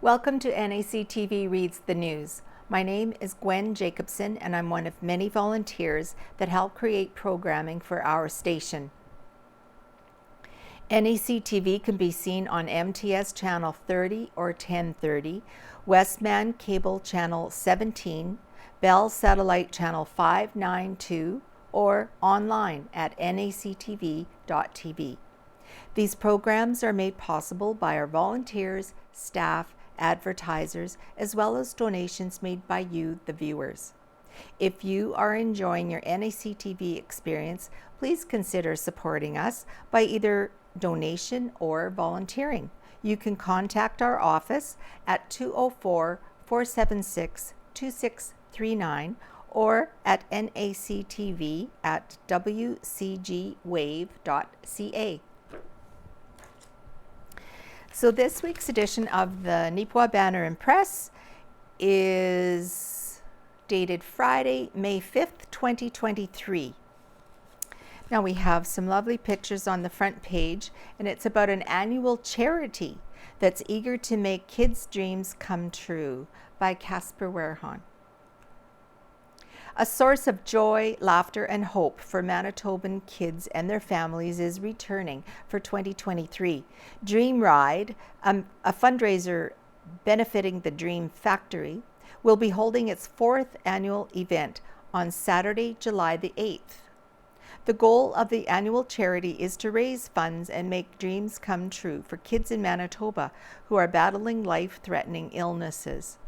Welcome to NACTV Reads the News. My name is Gwen Jacobsen, and I'm one of many volunteers that help create programming for our station. NACTV can be seen on MTS Channel 30 or 1030, Westman Cable Channel 17, Bell Satellite Channel 592, or online at nactv.tv. These programs are made possible by our volunteers, staff, advertisers, as well as donations made by you, the viewers. If you are enjoying your NACTV experience, please consider supporting us by either donation or volunteering. You can contact our office at 204-476-2639 or at nactv@wcgwave.ca. So this week's edition of the Neepawa Banner and Press is dated Friday, May 5th, 2023. Now we have some lovely pictures on the front page, and it's about an annual charity that's eager to make kids' dreams come true by Casper Werhan. A source of joy, laughter, and hope for Manitoban kids and their families is returning for 2023. Dream Ride, a fundraiser benefiting the Dream Factory, will be holding its 4th annual event on Saturday, July the 8th. The goal of the annual charity is to raise funds and make dreams come true for kids in Manitoba who are battling life-threatening illnesses.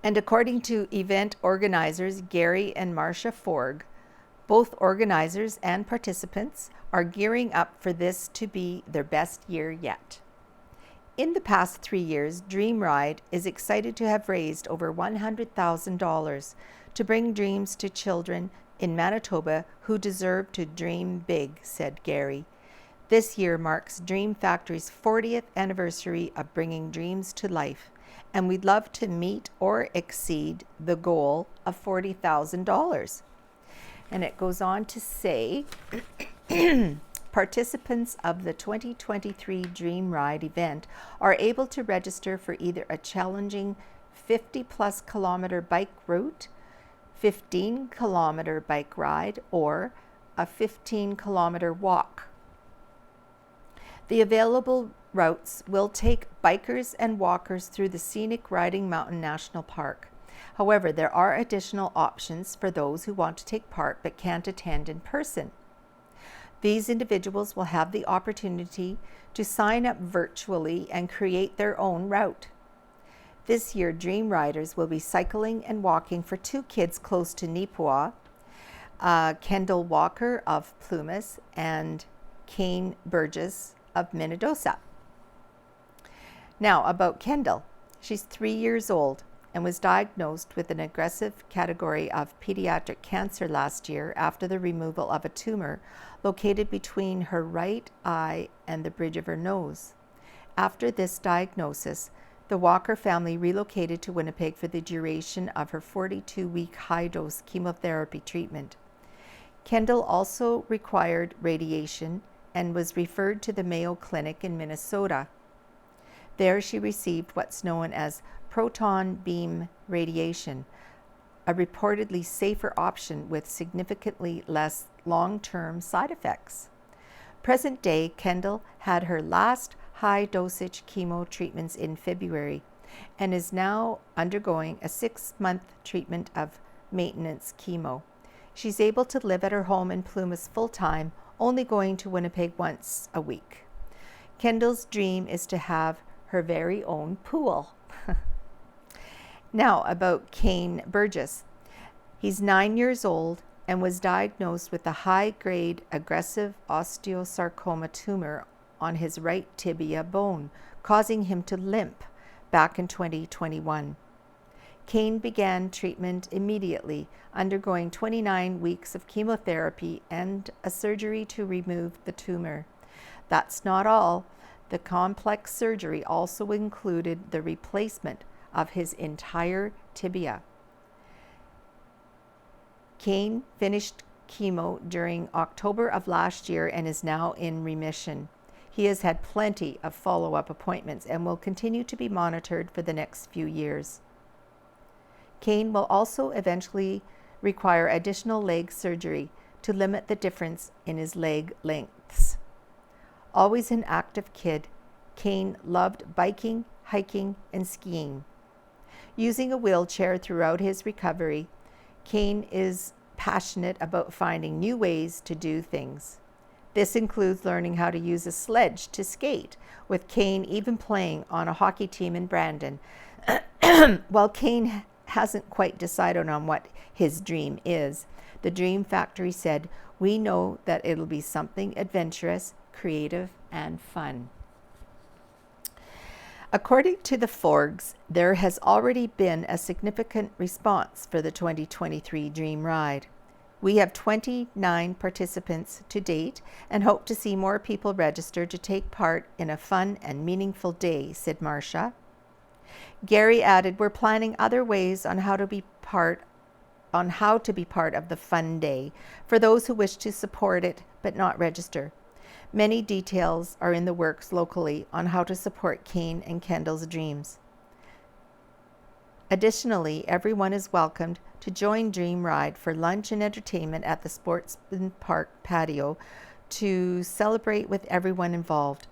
And according to event organizers Gary and Marcia Forg, both organizers and participants are gearing up for this to be their best year yet. In the past 3 years, Dream Ride is excited to have raised over $100,000 to bring dreams to children in Manitoba who deserve to dream big, said Gary. This year marks Dream Factory's 40th anniversary of bringing dreams to life, and we'd love to meet or exceed the goal of $40,000. And it goes on to say, participants of the 2023 Dream Ride event are able to register for either a challenging 50-plus kilometer bike route, 15-kilometer bike ride, or a 15-kilometer walk. The available routes will take bikers and walkers through the scenic Riding Mountain National Park. However, there are additional options for those who want to take part but can't attend in person. These individuals will have the opportunity to sign up virtually and create their own route. This year, Dream Riders will be cycling and walking for 2 kids close to Neepawa, Kendall Walker of Plumas and Kane Burgess of Minnedosa. Now about Kendall. She's 3 years old and was diagnosed with an aggressive category of pediatric cancer last year after the removal of a tumor located between her right eye and the bridge of her nose. After this diagnosis, the Walker family relocated to Winnipeg for the duration of her 42-week high-dose chemotherapy treatment. Kendall also required radiation and was referred to the Mayo Clinic in Minnesota. There she received what's known as proton beam radiation, a reportedly safer option with significantly less long-term side effects. Present day, Kendall had her last high-dosage chemo treatments in February and is now undergoing a 6-month treatment of maintenance chemo. She's able to live at her home in Plumas full-time, only going to Winnipeg once a week. Kendall's dream is to have her very own pool. Now about Kane Burgess. He's 9 years old and was diagnosed with a high-grade aggressive osteosarcoma tumor on his right tibia bone, causing him to limp back in 2021. Kane began treatment immediately, undergoing 29 weeks of chemotherapy and a surgery to remove the tumor. That's not all. The complex surgery also included the replacement of his entire tibia. Kane finished chemo during October of last year and is now in remission. He has had plenty of follow-up appointments and will continue to be monitored for the next few years. Kane will also eventually require additional leg surgery to limit the difference in his leg lengths. Always an active kid, Kane loved biking, hiking, and skiing. Using a wheelchair throughout his recovery, Kane is passionate about finding new ways to do things. This includes learning how to use a sledge to skate, with Kane even playing on a hockey team in Brandon. While Kane hasn't quite decided on what his dream is, the Dream Factory said, "We know that it'll be something adventurous, creative, and fun." According to the Forgs, there has already been a significant response for the 2023 Dream Ride. We have 29 participants to date and hope to see more people register to take part in a fun and meaningful day, said Marcia. Gary added, "We're planning other ways on how to be part of the fun day for those who wish to support it but not register. Many details are in the works locally on how to support Kane and Kendall's dreams. Additionally, everyone is welcomed to join Dream Ride for lunch and entertainment at the Sportsman Park patio to celebrate with everyone involved.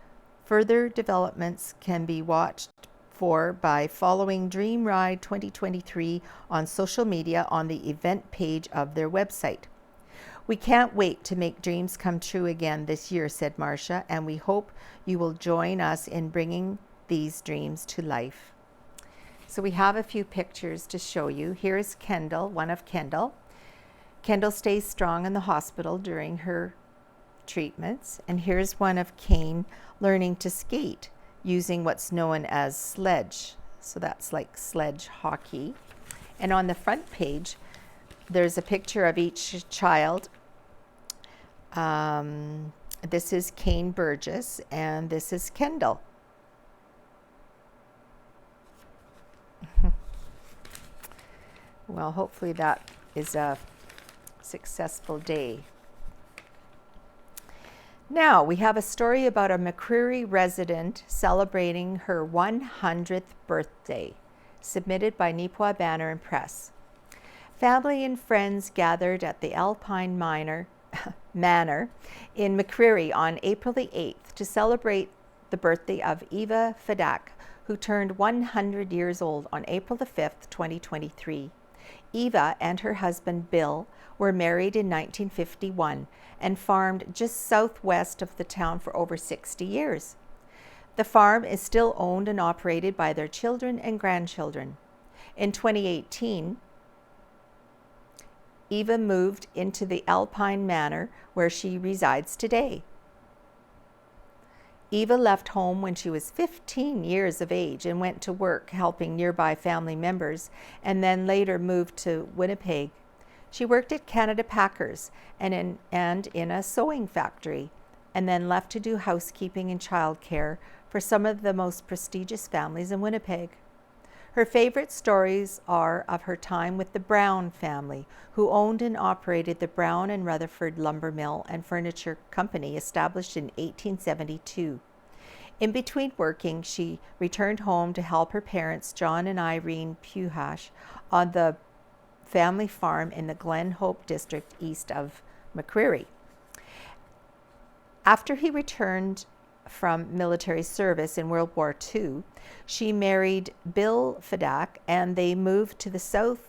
Further developments can be watched for by following Dream Ride 2023 on social media on the event page of their website. We can't wait to make dreams come true again this year," said Marcia, "and we hope you will join us in bringing these dreams to life." So we have a few pictures to show you. Here's Kendall, one of Kendall. Kendall stays strong in the hospital during her treatments. And here's one of Kane learning to skate using what's known as sledge. So that's like sledge hockey. And on the front page, there's a picture of each child. This is Kane Burgess, and this is Kendall. Well, hopefully that is a successful day. Now, we have a story about a McCreary resident celebrating her 100th birthday, submitted by Neepawa Banner and Press. Family and friends gathered at the Alpine Manor in McCreary on April the 8th to celebrate the birthday of Eva Fadak, who turned 100 years old on April the 5th, 2023. Eva and her husband Bill were married in 1951 and farmed just southwest of the town for over 60 years. The farm is still owned and operated by their children and grandchildren. In 2018, Eva moved into the Alpine Manor where she resides today. Eva left home when she was 15 years of age and went to work helping nearby family members, and then later moved to Winnipeg. She worked at Canada Packers and in a sewing factory, and then left to do housekeeping and childcare for some of the most prestigious families in Winnipeg. Her favorite stories are of her time with the Brown family, who owned and operated the Brown and Rutherford Lumber Mill and Furniture Company, established in 1872. In between working, she returned home to help her parents, John and Irene Puhash, on the family farm in the Glen Hope district east of McCreary. After he returned from military service in World War II, she married Bill Fadak and they moved to the southeast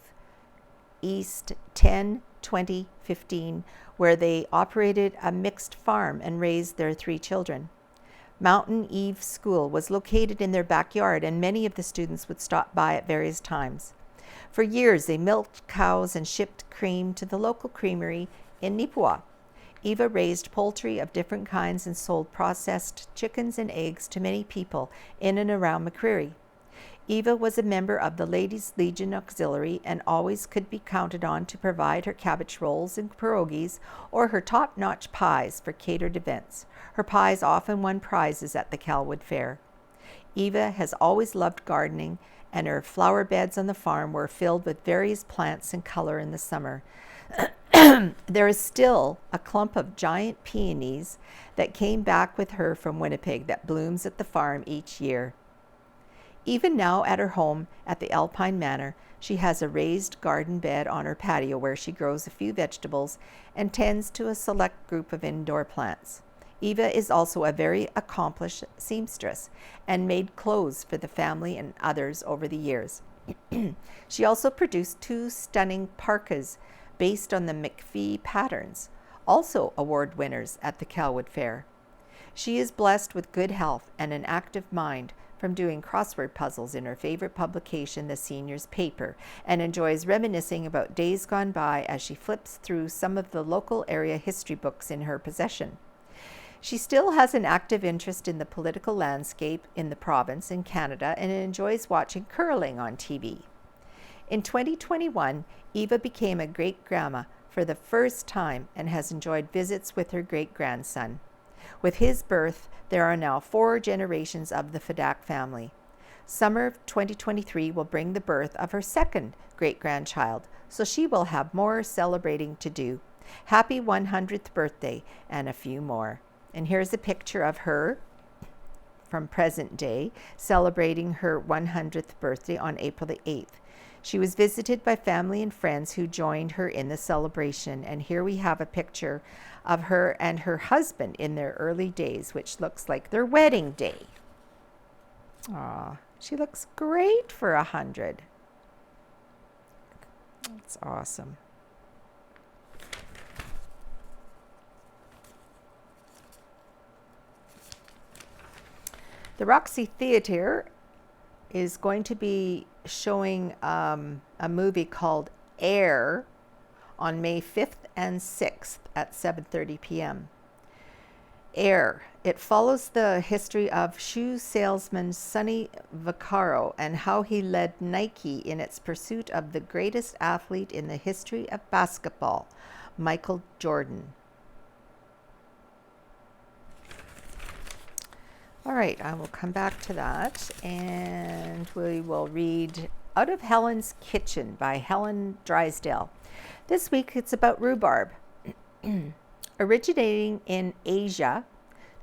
2015, where they operated a mixed farm and raised their 3 children. Mountain Eve School was located in their backyard, and many of the students would stop by at various times. For years, they milked cows and shipped cream to the local creamery in Neepawa. Eva raised poultry of different kinds and sold processed chickens and eggs to many people in and around McCreary. Eva was a member of the Ladies' Legion Auxiliary and always could be counted on to provide her cabbage rolls and pierogies or her top-notch pies for catered events. Her pies often won prizes at the Calwood Fair. Eva has always loved gardening, and her flower beds on the farm were filled with various plants and color in the summer. There is still a clump of giant peonies that came back with her from Winnipeg that blooms at the farm each year. Even now at her home at the Alpine Manor, she has a raised garden bed on her patio where she grows a few vegetables and tends to a select group of indoor plants. Eva is also a very accomplished seamstress and made clothes for the family and others over the years. She also produced 2 stunning parkas based on the McPhee patterns, also award winners at the Calwood Fair. She is blessed with good health and an active mind from doing crossword puzzles in her favorite publication, the Seniors Paper, and enjoys reminiscing about days gone by as she flips through some of the local area history books in her possession. She still has an active interest in the political landscape in the province and Canada and enjoys watching curling on TV. In 2021, Eva became a great-grandma for the first time and has enjoyed visits with her great-grandson. With his birth, there are now 4 generations of the Fadak family. Summer of 2023 will bring the birth of her second great-grandchild, so she will have more celebrating to do. Happy 100th birthday and a few more. And here's a picture of her from present day, celebrating her 100th birthday on April the 8th. She was visited by family and friends who joined her in the celebration. And here we have a picture of her and her husband in their early days, which looks like their wedding day. Aw, she looks great for 100. That's awesome. The Roxy Theatre is going to be showing a movie called Air on May 5th and 6th at 7:30 p.m. Air. It follows the history of shoe salesman Sonny Vaccaro and how he led Nike in its pursuit of the greatest athlete in the history of basketball, Michael Jordan. All right, I will come back to that, and we will read Out of Helen's Kitchen by Helen Drysdale. This week it's about rhubarb. Originating in Asia,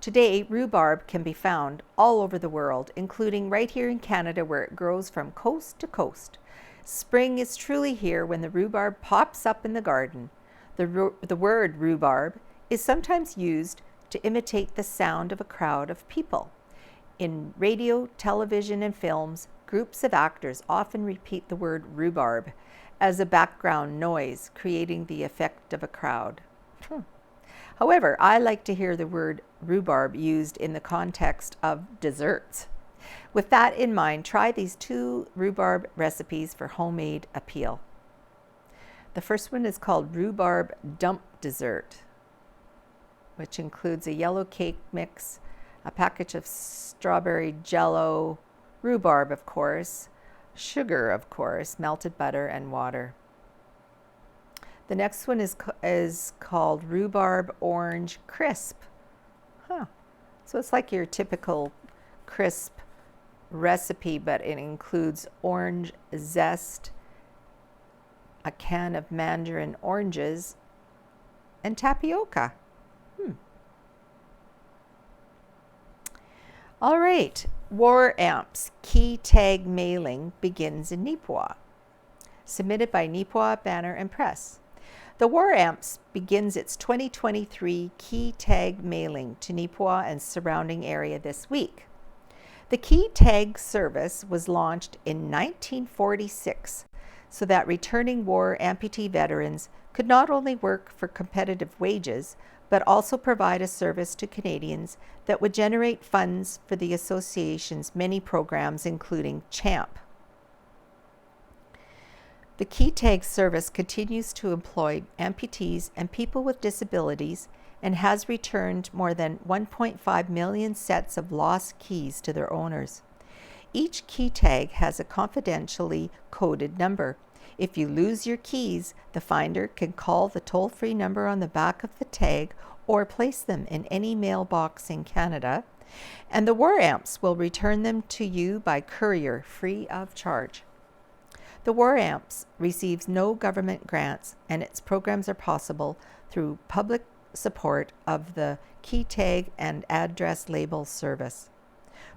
today rhubarb can be found all over the world, including right here in Canada where it grows from coast to coast. Spring is truly here when the rhubarb pops up in the garden. The word rhubarb is sometimes used to imitate the sound of a crowd of people. In radio, television, and films, groups of actors often repeat the word rhubarb as a background noise, creating the effect of a crowd. However, I like to hear the word rhubarb used in the context of desserts. With that in mind, try these 2 rhubarb recipes for homemade appeal. The first one is called Rhubarb Dump Dessert, which includes a yellow cake mix, a package of strawberry jello, rhubarb, of course, sugar, of course, melted butter, and water. The next one is called Rhubarb Orange Crisp. So it's like your typical crisp recipe, but it includes orange zest, a can of mandarin oranges, and tapioca. All right, War Amps Key Tag Mailing begins in Neepawa. Submitted by Neepawa Banner and Press. The War Amps begins its 2023 Key Tag Mailing to Neepawa and surrounding area this week. The Key Tag service was launched in 1946 so that returning war amputee veterans could not only work for competitive wages, but also provide a service to Canadians that would generate funds for the association's many programs, including CHAMP. The Key Tag service continues to employ amputees and people with disabilities and has returned more than 1.5 million sets of lost keys to their owners. Each key tag has a confidentially coded number. If you lose your keys, the finder can call the toll-free number on the back of the tag or place them in any mailbox in Canada, and the War Amps will return them to you by courier free of charge. The War Amps receives no government grants, and its programs are possible through public support of the key tag and address label service.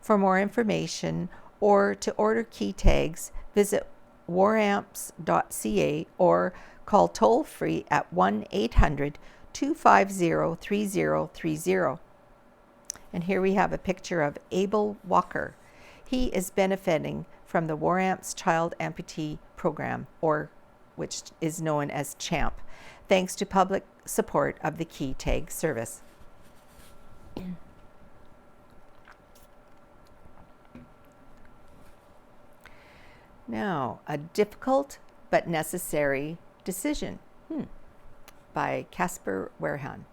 For more information or to order key tags, visit waramps.ca or call toll-free at 1-800-250-3030. And here we have a picture of Abel Walker. He is benefiting from the War Amps Child Amputee Program, or which is known as CHAMP, thanks to public support of the key tag service. Now, a difficult but necessary decision by Casper Warehan.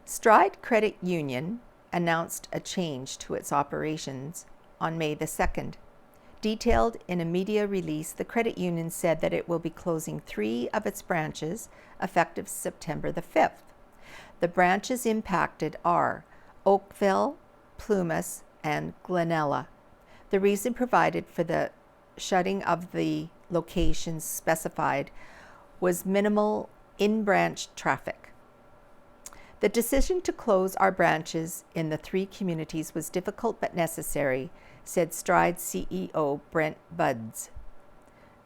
Stride Credit Union announced a change to its operations on May the 2nd. Detailed in a media release, the credit union said that it will be closing 3 of its branches effective September the 5th. The branches impacted are Oakville, Plumas and Glenella. The reason provided for the shutting of the locations specified was minimal in-branch traffic. The decision to close our branches in the 3 communities was difficult but necessary, said Stride CEO Brent Buds.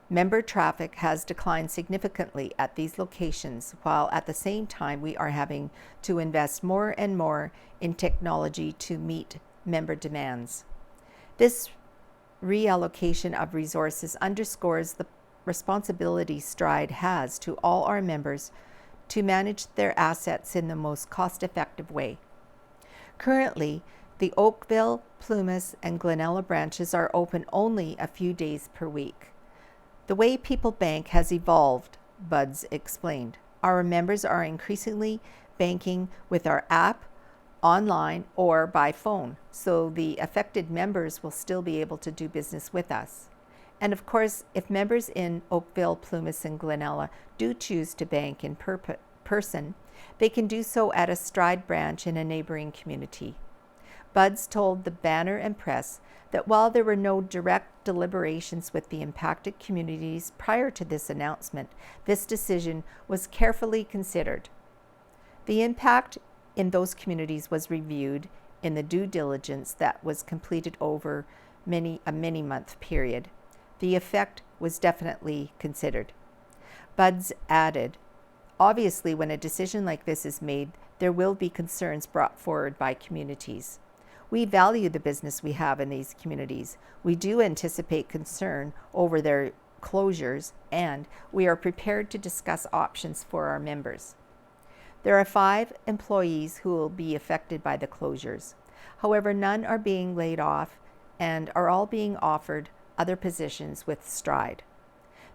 Member traffic has declined significantly at these locations, while at the same time we are having to invest more and more in technology to meet member demands. This reallocation of resources underscores the responsibility Stride has to all our members to manage their assets in the most cost-effective way. Currently, the Oakville, Plumas, and Glenella branches are open only a few days per week. The way people bank has evolved, Buds explained. Our members are increasingly banking with our app, online, or by phone, so the affected members will still be able to do business with us. And of course, if members in Oakville, Plumas, and Glenella do choose to bank in person, they can do so at a Stride branch in a neighboring community. Buds told the Banner and Press that while there were no direct deliberations with the impacted communities prior to this announcement, this decision was carefully considered. The impact in those communities was reviewed in the due diligence that was completed over a many-month period. The effect was definitely considered. Buds added, obviously, when a decision like this is made, there will be concerns brought forward by communities. We value the business we have in these communities. We do anticipate concern over their closures, and we are prepared to discuss options for our members. There are 5 employees who will be affected by the closures. However, none are being laid off and are all being offered other positions with Stride.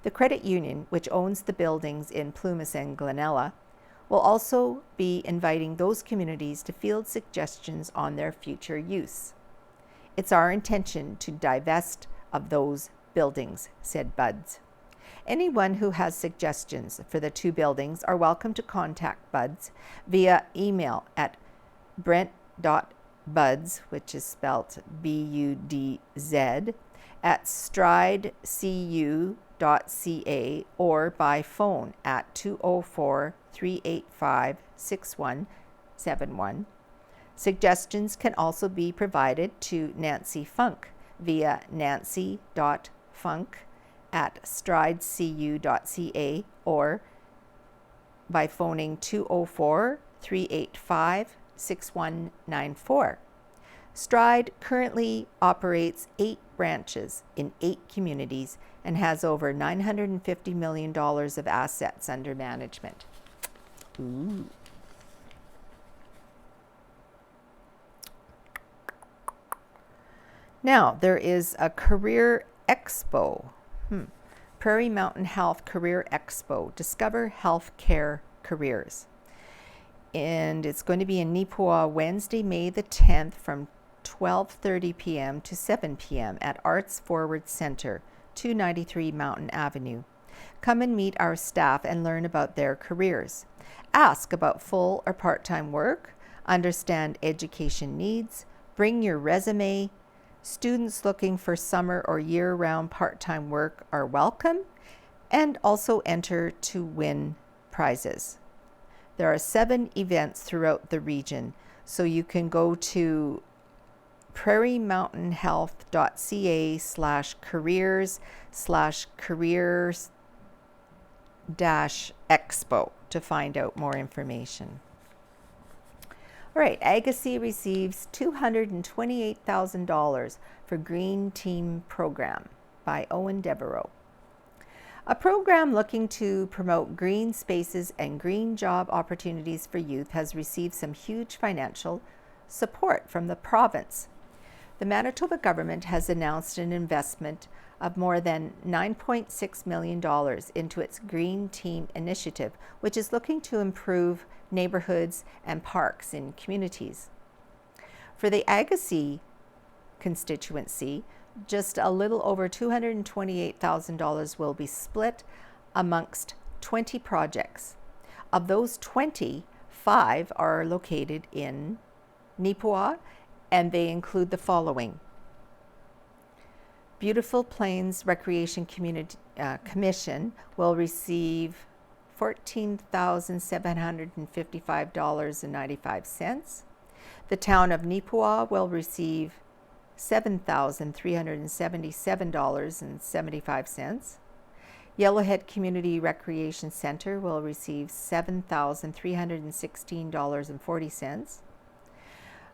The credit union, which owns the buildings in Plumas and Glenella, will also be inviting those communities to field suggestions on their future use. It's our intention to divest of those buildings, said Buds. Anyone who has suggestions for the 2 buildings are welcome to contact Buds via email at brent.buds, which is spelled B-U-D-Z, at stridecu.ca or by phone at 204-385-6171. Suggestions can also be provided to Nancy Funk via nancy.funk@stridecu.ca or by phoning 204-385-6194. Stride currently operates 8 branches in 8 communities and has over $950 million of assets under management. Ooh. Now, there is a career expo. Prairie Mountain Health Career Expo. Discover Healthcare Careers. And it's going to be in Neepawa Wednesday, May the 10th from 12:30 p.m. to 7 p.m. at Arts Forward Center, 293 Mountain Avenue. Come and meet our staff and learn about their careers. Ask about full or part-time work, understand education needs, bring your resume, Students looking for summer or year-round part-time work are welcome and also enter to win prizes. There are 7 events throughout the region, so you can go to prairiemountainhealth.ca/careers/expo to find out more information. All right, Agassiz receives $228,000 for Green Team Program by Owen Devereaux. A program looking to promote green spaces and green job opportunities for youth has received some huge financial support from the province. The Manitoba government has announced an investment of more than $9.6 million into its Green Team initiative, which is looking to improve neighborhoods and parks in communities. For the Agassiz constituency, just a little over $228,000 will be split amongst 20 projects. Of those 20, 5 are located in Neepawa, and they include the following. Beautiful Plains Recreation Commission will receive $14,755.95. The town of Neepawa will receive $7,377.75. Yellowhead Community Recreation Center will receive $7,316.40.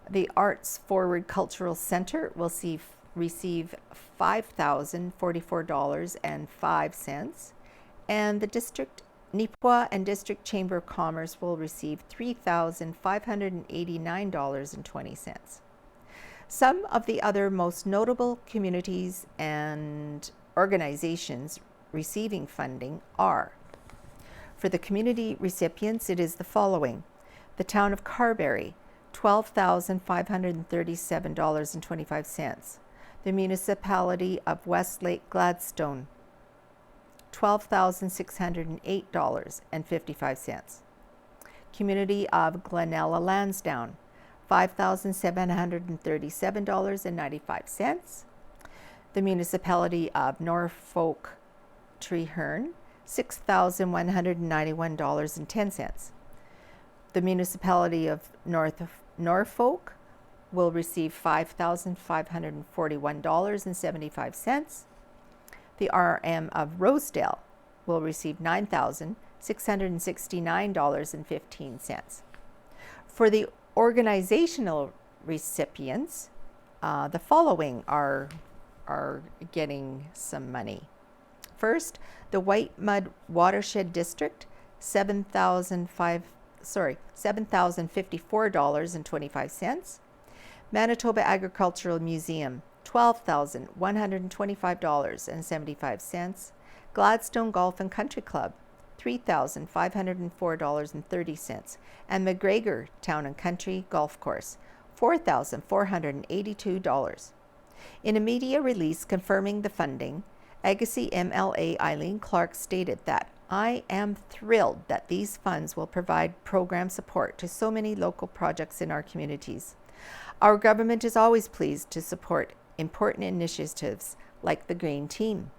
The Arts Forward Cultural Center will receive $5,044.05. And the Neepawa and District Chamber of Commerce will receive $3,589.20. Some of the other most notable communities and organizations receiving funding are, for the community recipients, it is the following. The town of Carberry, $12,537.25. The municipality of Westlake Gladstone, $12,608.55. Community of Glenella Lansdowne, $5,737.95. The municipality of Norfolk Treherne, $6,191.10. The municipality of Norfolk will receive $5,541.75. The RM of Rosedale will receive $9,669.15. For the organizational recipients, the following are getting some money. First, the White Mud Watershed District, $7,054.25. Manitoba Agricultural Museum, $12,125.75. Gladstone Golf and Country Club, $3,504.30. And McGregor Town and Country Golf Course, $4,482. In a media release confirming the funding, Agassiz MLA Eileen Clark stated that, "I am thrilled that these funds will provide program support to so many local projects in our communities. Our government is always pleased to support important initiatives like the Green Team.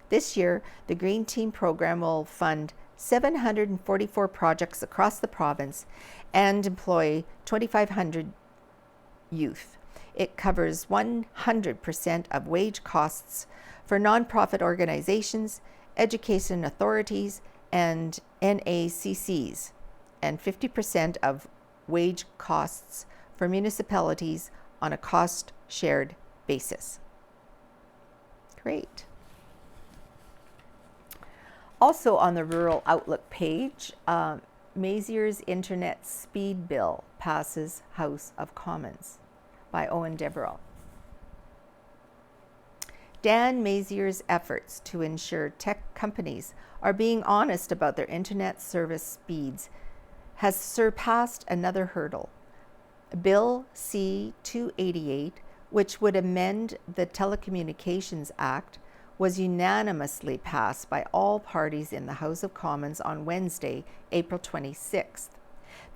This year, the Green Team program will fund 744 projects across the province and employ 2,500 youth. It covers 100% of wage costs for nonprofit organizations, education authorities, and NACCs, and 50% of wage costs for municipalities on a cost-shared basis." Great. Also on the Rural Outlook page, Mazier's Internet Speed Bill passes House of Commons by Owen Devereaux. Dan Mazier's efforts to ensure tech companies are being honest about their internet service speeds has surpassed another hurdle. Bill C-288, which would amend the Telecommunications Act, was unanimously passed by all parties in the House of Commons on Wednesday, April 26th.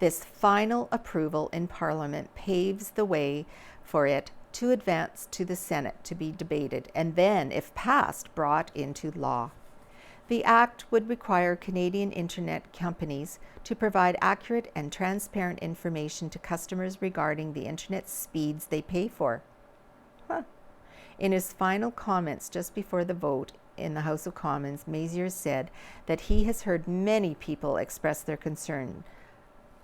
This final approval in Parliament paves the way for it to advance to the Senate to be debated and then, if passed, brought into law. The Act would require Canadian internet companies to provide accurate and transparent information to customers regarding the internet speeds they pay for. In his final comments just before the vote in the House of Commons, Mazier said that he has heard many people express their concern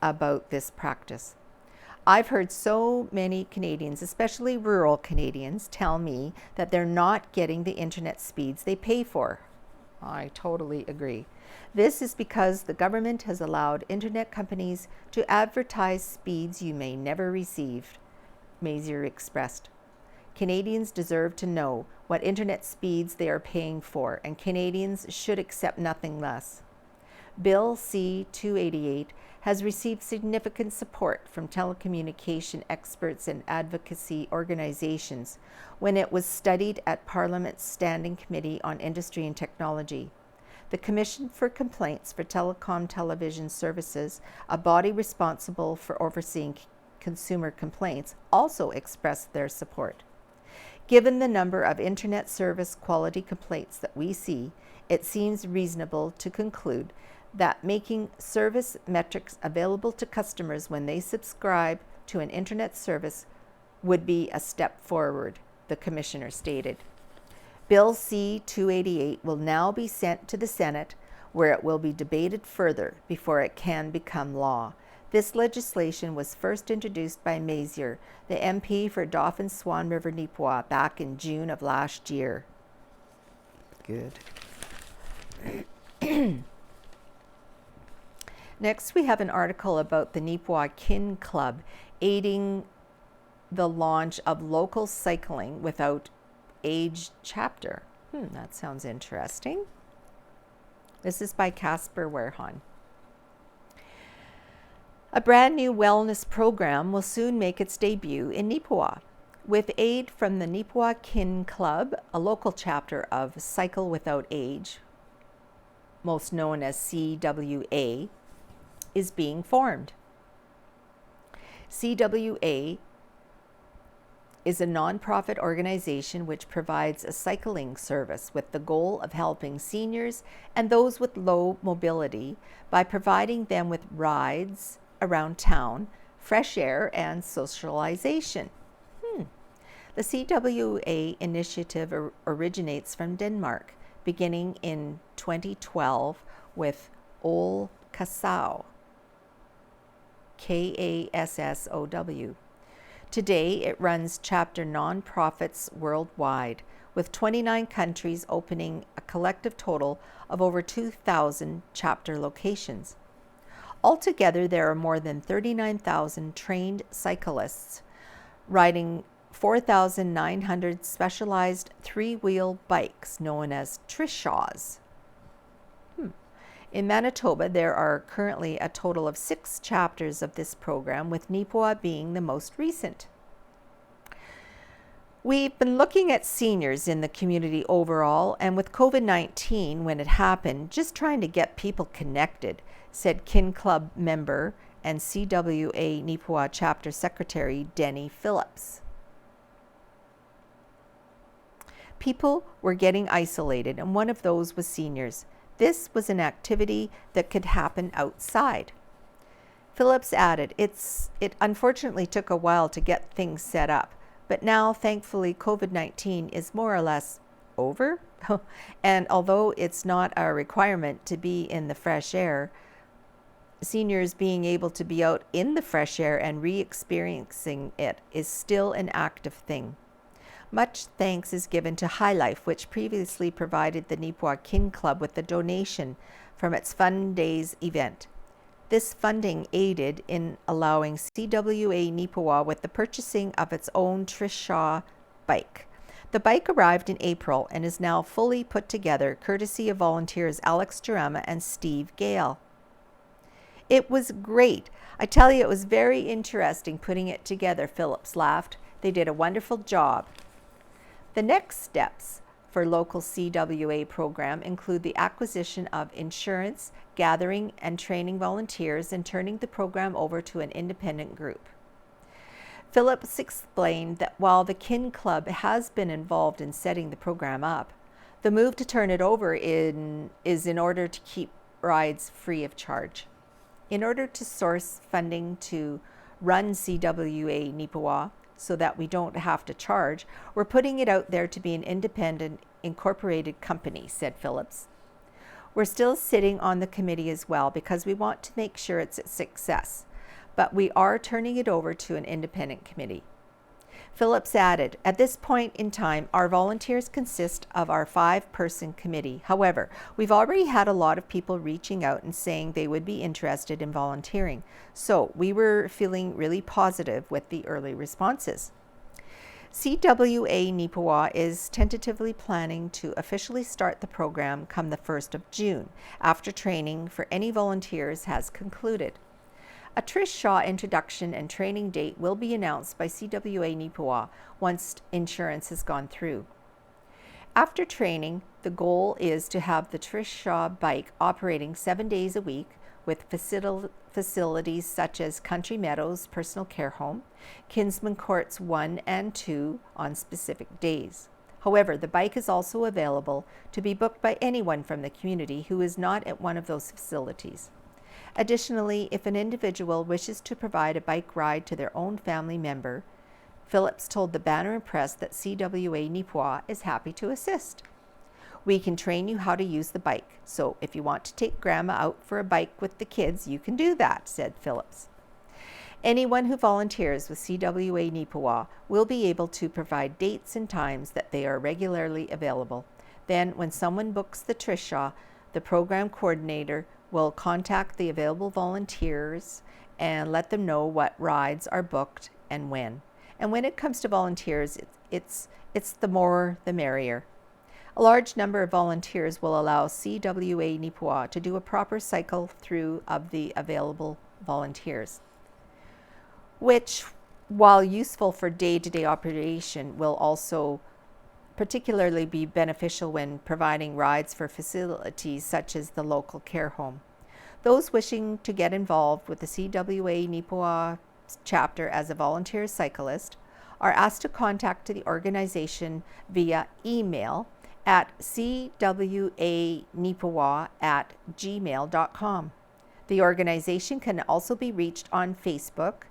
about this practice. I've heard so many Canadians, especially rural Canadians, tell me that they're not getting the internet speeds they pay for. I totally agree. This is because the government has allowed internet companies to advertise speeds you may never receive, Mazier expressed. Canadians deserve to know what internet speeds they are paying for, and Canadians should accept nothing less. Bill C-288 has received significant support from telecommunication experts and advocacy organizations when it was studied at Parliament's Standing Committee on Industry and Technology. The Commission for Complaints for Telecom Television Services, a body responsible for overseeing consumer complaints, also expressed their support. Given the number of internet service quality complaints that we see, it seems reasonable to conclude that making service metrics available to customers when they subscribe to an internet service would be a step forward, the Commissioner stated. Bill C-288 will now be sent to the Senate, where it will be debated further before it can become law. This legislation was first introduced by Mazier, the MP for Dauphin Swan River Neepawa, back in June of last year. Good. Next, we have an article about the Neepawa Kin Club aiding the launch of local cycling without age chapter. That sounds interesting. This is by Casper Werhan. A brand new wellness program will soon make its debut in Neepawa. With aid from the Neepawa Kin Club, a local chapter of Cycle Without Age, most known as CWA, is being formed. CWA is a nonprofit organization which provides a cycling service with the goal of helping seniors and those with low mobility by providing them with rides around town, fresh air, and socialization. The CWA initiative originates from Denmark, beginning in 2012 with Ol Kassow, Kassow. Today, it runs chapter nonprofits worldwide, with 29 countries opening a collective total of over 2,000 chapter locations. Altogether, there are more than 39,000 trained cyclists riding 4,900 specialized three-wheel bikes known as trishaws. In Manitoba, there are currently a total of 6 chapters of this program, with Neepawa being the most recent. We've been looking at seniors in the community overall, and with COVID-19, when it happened, just trying to get people connected, said Kin Club member and CWA Neepawa chapter secretary Denny Phillips. People were getting isolated, and one of those was seniors. This was an activity that could happen outside. Phillips added, it unfortunately took a while to get things set up, but now, thankfully, COVID-19 is more or less over. And although it's not a requirement to be in the fresh air, seniors being able to be out in the fresh air and re-experiencing it is still an active thing. Much thanks is given to High Life, which previously provided the Neepawa Kin Club with a donation from its Fun Days event. This funding aided in allowing CWA Neepawa with the purchasing of its own Trishaw bike. The bike arrived in April and is now fully put together, courtesy of volunteers Alex Durama and Steve Gale. It was great. I tell you, it was very interesting putting it together, Phillips laughed. They did a wonderful job. The next steps for local CWA program include the acquisition of insurance, gathering and training volunteers, and turning the program over to an independent group. Phillips explained that while the Kin Club has been involved in setting the program up, the move to turn it over is in order to keep rides free of charge. In order to source funding to run CWA Neepawa so that we don't have to charge, we're putting it out there to be an independent, incorporated company, said Phillips. We're still sitting on the committee as well because we want to make sure it's a success, but we are turning it over to an independent committee. Phillips added, at this point in time, our volunteers consist of our 5-person committee. However, we've already had a lot of people reaching out and saying they would be interested in volunteering. So we were feeling really positive with the early responses. CWA Neepawa is tentatively planning to officially start the program come the 1st of June, after training for any volunteers has concluded. A Trish Shaw introduction and training date will be announced by CWA Neepawa once insurance has gone through. After training, the goal is to have the Trish Shaw bike operating 7 days a week with facilities such as Country Meadows Personal Care Home, Kinsman Courts 1 and 2 on specific days. However, the bike is also available to be booked by anyone from the community who is not at one of those facilities. Additionally, if an individual wishes to provide a bike ride to their own family member, Phillips told the Banner and Press that CWA Neepawa is happy to assist. We can train you how to use the bike, so if you want to take Grandma out for a bike with the kids, you can do that, said Phillips. Anyone who volunteers with CWA Neepawa will be able to provide dates and times that they are regularly available. Then, when someone books the Trish Shaw, the program coordinator will contact the available volunteers and let them know what rides are booked and when. And when it comes to volunteers, it's the more the merrier. A large number of volunteers will allow CWA Neepawa to do a proper cycle through of the available volunteers, which, while useful for day-to-day operation, will also particularly be beneficial when providing rides for facilities such as the local care home. Those wishing to get involved with the CWA Neepawa chapter as a volunteer cyclist are asked to contact the organization via email at cwaneepawa@gmail.com. The organization can also be reached on Facebook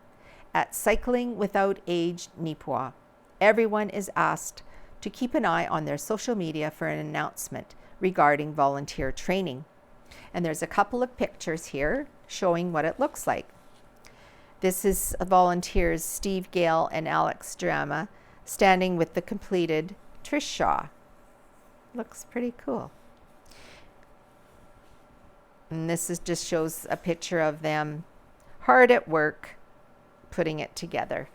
at Cycling Without Age Neepawa. Everyone is asked to keep an eye on their social media for an announcement regarding volunteer training. And there's a couple of pictures here showing what it looks like. This is volunteers Steve Gale and Alex Drama standing with the completed Trish Shaw. Looks pretty cool. And this just shows a picture of them hard at work putting it together.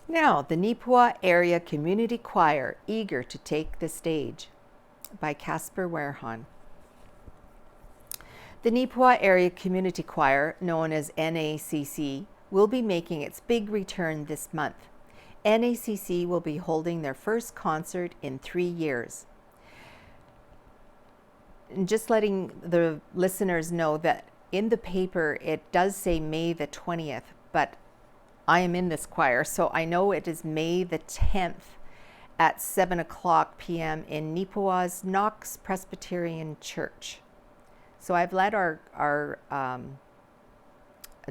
Now, the Neepawa Area Community Choir, Eager to Take the Stage, by Casper Werhan. The Neepawa Area Community Choir, known as NACC, will be making its big return this month. NACC will be holding their first concert in 3 years. And just letting the listeners know that in the paper it does say May the 20th, but I am in this choir, so I know it is May the 10th at 7:00 p.m. in Neepawa's Knox Presbyterian Church. So I've let our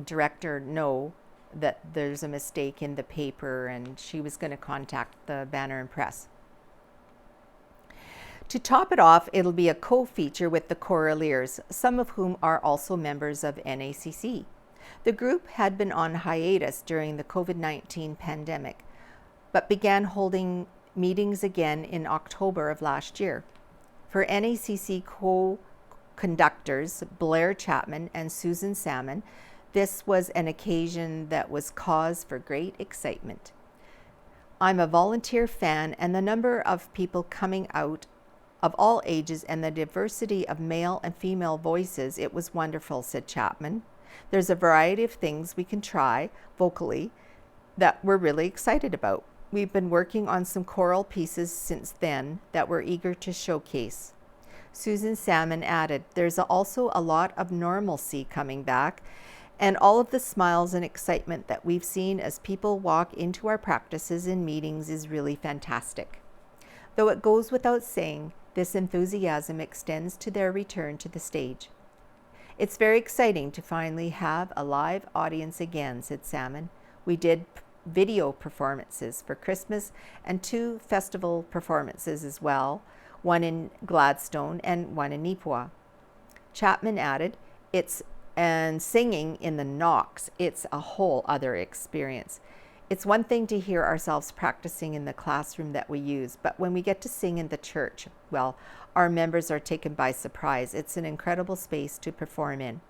director know that there's a mistake in the paper, and she was going to contact the Banner and Press. To top it off, it'll be a co-feature with the Choraleers, some of whom are also members of NACC. The group had been on hiatus during the COVID-19 pandemic, but began holding meetings again in October of last year. For NACC co-conductors Blair Chapman and Susan Salmon, this was an occasion that was cause for great excitement. I'm a volunteer fan, and the number of people coming out of all ages and the diversity of male and female voices, it was wonderful, said Chapman. There's a variety of things we can try vocally that we're really excited about. We've been working on some choral pieces since then that we're eager to showcase. Susan Salmon added, there's also a lot of normalcy coming back, and all of the smiles and excitement that we've seen as people walk into our practices and meetings is really fantastic. Though it goes without saying, this enthusiasm extends to their return to the stage. It's very exciting to finally have a live audience again, said Salmon. We did video performances for Christmas and 2 festival performances as well, one in Gladstone and one in Neepawa. Chapman added, and singing in the Knox, it's a whole other experience. It's one thing to hear ourselves practicing in the classroom that we use, but when we get to sing in the church, well, our members are taken by surprise. It's an incredible space to perform in.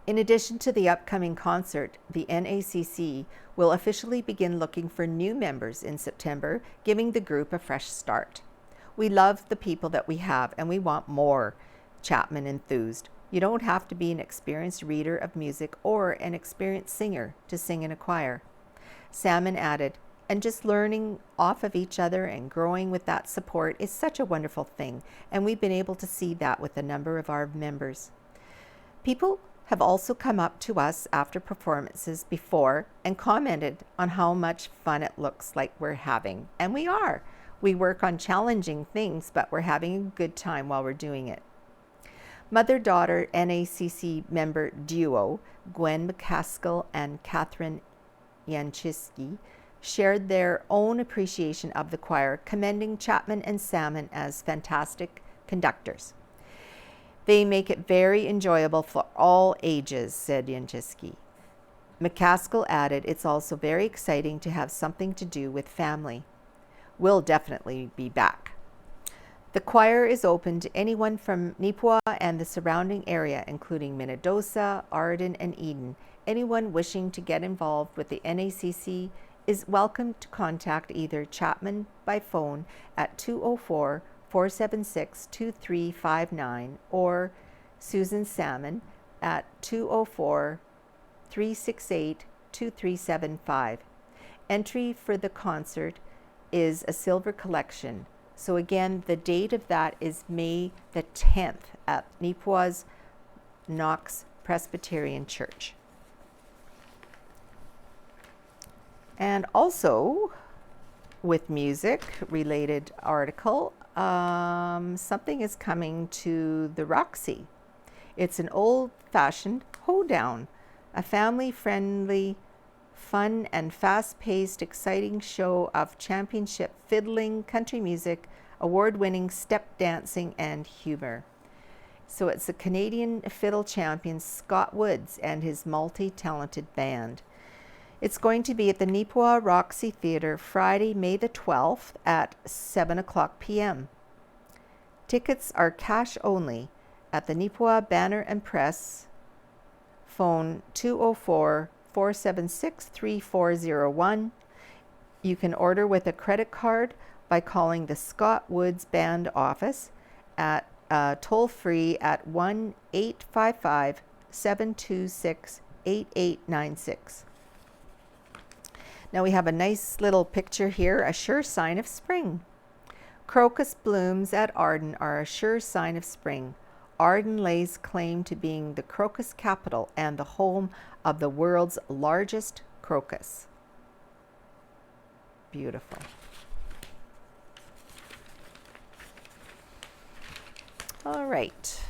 In addition to the upcoming concert, the NACC will officially begin looking for new members in September, giving the group a fresh start. We love the people that we have and we want more, Chapman enthused. You don't have to be an experienced reader of music or an experienced singer to sing in a choir. Salmon added, and just learning off of each other and growing with that support is such a wonderful thing, and we've been able to see that with a number of our members. People have also come up to us after performances before and commented on how much fun it looks like we're having, and we are. We work on challenging things, but we're having a good time while we're doing it. Mother-daughter NACC member duo, Gwen McCaskill and Catherine Yanchiski, shared their own appreciation of the choir, commending Chapman and Salmon as fantastic conductors. They make it very enjoyable for all ages, said Yanchiski. McCaskill added, it's also very exciting to have something to do with family. We'll definitely be back. The choir is open to anyone from Neepawa and the surrounding area, including Minnedosa, Arden, and Eden. Anyone wishing to get involved with the NACC is welcome to contact either Chapman by phone at 204-476-2359 or Susan Salmon at 204-368-2375. Entry for the concert is a silver collection. So again, the date of that is May the 10th at Neepawa's Knox Presbyterian Church. And also, with music related article, something is coming to the Roxy. It's an old-fashioned hoedown, a family-friendly, fun and fast-paced, exciting show of championship fiddling, country music, award-winning step dancing, and humor. So it's the Canadian fiddle champion Scott Woods and his multi-talented band. It's going to be at the Neepawa Roxy Theatre Friday, May the 12th at 7:00 p.m. Tickets are cash only at the Neepawa Banner and Press, phone 204-476-3401. You can order with a credit card by calling the Scott Woods Band office at toll-free at 1-855-726-8896. Now we have a nice little picture here, a sure sign of spring. Crocus blooms at Arden are a sure sign of spring. Arden lays claim to being the crocus capital and the home of the world's largest crocus. Beautiful. All right,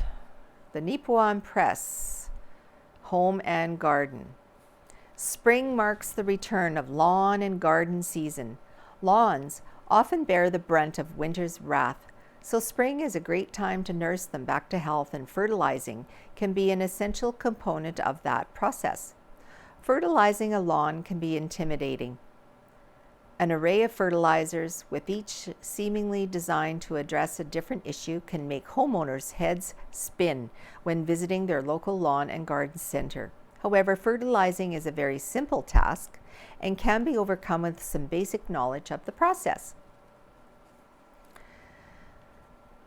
the Neepawa Press, Home and Garden. Spring marks the return of lawn and garden season. Lawns often bear the brunt of winter's wrath, so spring is a great time to nurse them back to health, and fertilizing can be an essential component of that process. Fertilizing a lawn can be intimidating. An array of fertilizers, with each seemingly designed to address a different issue, can make homeowners' heads spin when visiting their local lawn and garden center. However, fertilizing is a very simple task and can be overcome with some basic knowledge of the process.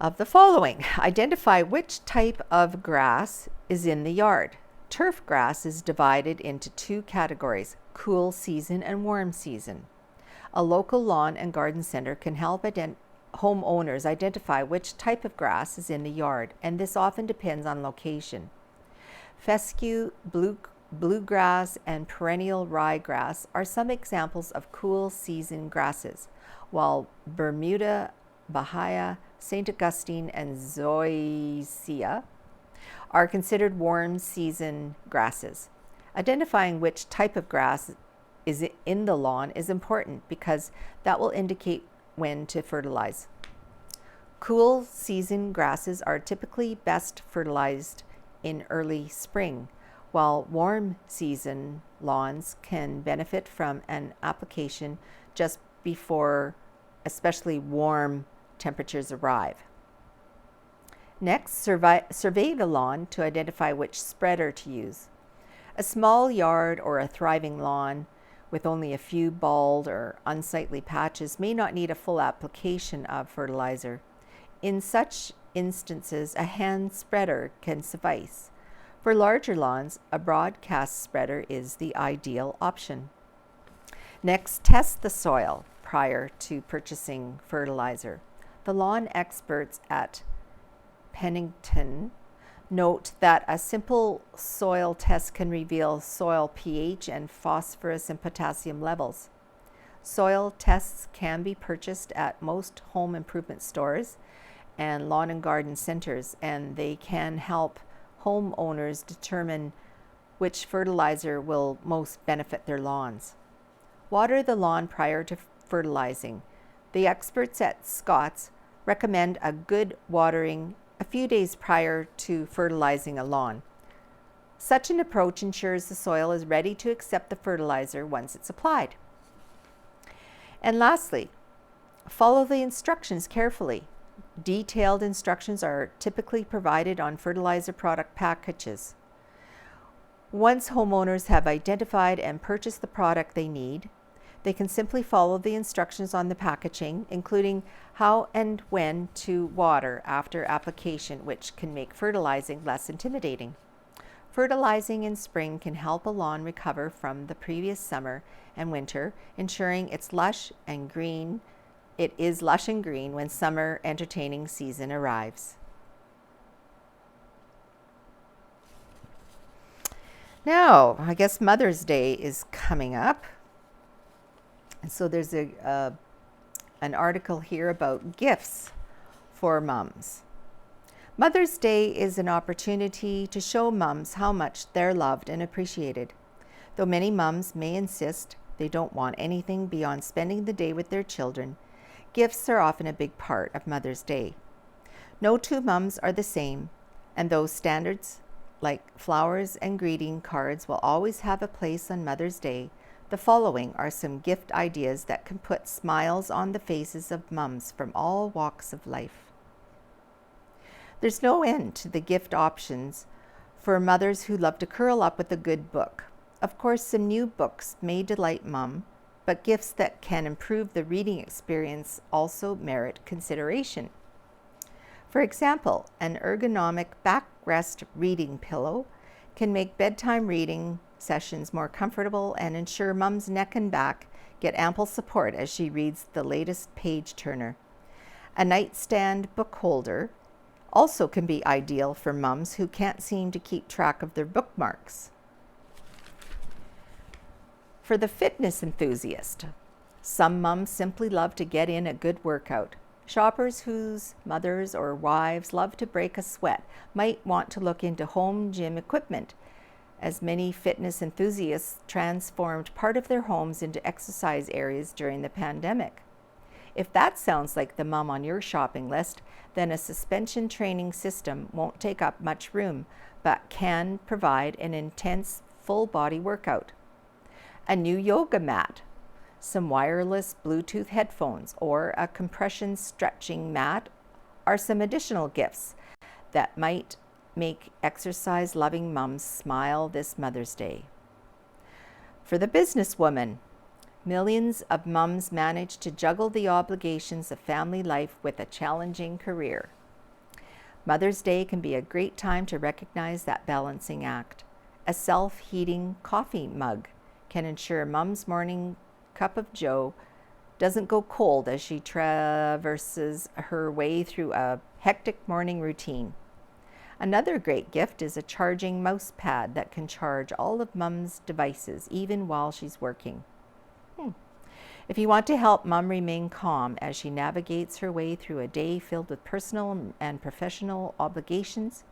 Of the following, identify which type of grass is in the yard. Turf grass is divided into 2 categories, cool season and warm season. A local lawn and garden center can help homeowners identify which type of grass is in the yard, and this often depends on location. Fescue, bluegrass, and perennial ryegrass are some examples of cool season grasses, while Bermuda, Bahia, St. Augustine, and Zoysia are considered warm season grasses. Identifying which type of grass is in the lawn is important because that will indicate when to fertilize. Cool season grasses are typically best fertilized in early spring, while warm season lawns can benefit from an application just before especially warm temperatures arrive. Next, survey the lawn to identify which spreader to use. A small yard or a thriving lawn with only a few bald or unsightly patches may not need a full application of fertilizer. In such instances, a hand spreader can suffice. For larger lawns, a broadcast spreader is the ideal option. Next, test the soil prior to purchasing fertilizer. The lawn experts at Pennington note that a simple soil test can reveal soil pH and phosphorus and potassium levels. Soil tests can be purchased at most home improvement stores and lawn and garden centers, and they can help homeowners determine which fertilizer will most benefit their lawns. Water the lawn prior to fertilizing. The experts at Scott's recommend a good watering a few days prior to fertilizing a lawn. Such an approach ensures the soil is ready to accept the fertilizer once it's applied. And lastly, follow the instructions carefully. Detailed instructions are typically provided on fertilizer product packages. Once homeowners have identified and purchased the product they need, they can simply follow the instructions on the packaging, including how and when to water after application, which can make fertilizing less intimidating. Fertilizing in spring can help a lawn recover from the previous summer and winter, ensuring it's lush and green. It is lush and green when summer entertaining season arrives. Now, I guess Mother's Day is coming up. And so there's an article here about gifts for moms. Mother's Day is an opportunity to show moms how much they're loved and appreciated. Though many moms may insist they don't want anything beyond spending the day with their children, gifts are often a big part of Mother's Day. No two moms are the same, and though standards like flowers and greeting cards will always have a place on Mother's Day, the following are some gift ideas that can put smiles on the faces of moms from all walks of life. There's no end to the gift options for mothers who love to curl up with a good book. Of course, some new books may delight mom, but gifts that can improve the reading experience also merit consideration. For example, an ergonomic backrest reading pillow can make bedtime reading sessions more comfortable and ensure mom's neck and back get ample support as she reads the latest page turner. A nightstand book holder also can be ideal for moms who can't seem to keep track of their bookmarks. For the fitness enthusiast, some moms simply love to get in a good workout. Shoppers whose mothers or wives love to break a sweat might want to look into home gym equipment, as many fitness enthusiasts transformed part of their homes into exercise areas during the pandemic. If that sounds like the mom on your shopping list, then a suspension training system won't take up much room, but can provide an intense full body workout. A new yoga mat, some wireless Bluetooth headphones, or a compression stretching mat are some additional gifts that might make exercise-loving moms smile this Mother's Day. For the businesswoman, millions of moms manage to juggle the obligations of family life with a challenging career. Mother's Day can be a great time to recognize that balancing act. A self-heating coffee mug can ensure mom's morning cup of joe doesn't go cold as she traverses her way through a hectic morning routine. Another great gift is a charging mouse pad that can charge all of Mom's devices, even while she's working. If you want to help Mom remain calm as she navigates her way through a day filled with personal and professional obligations,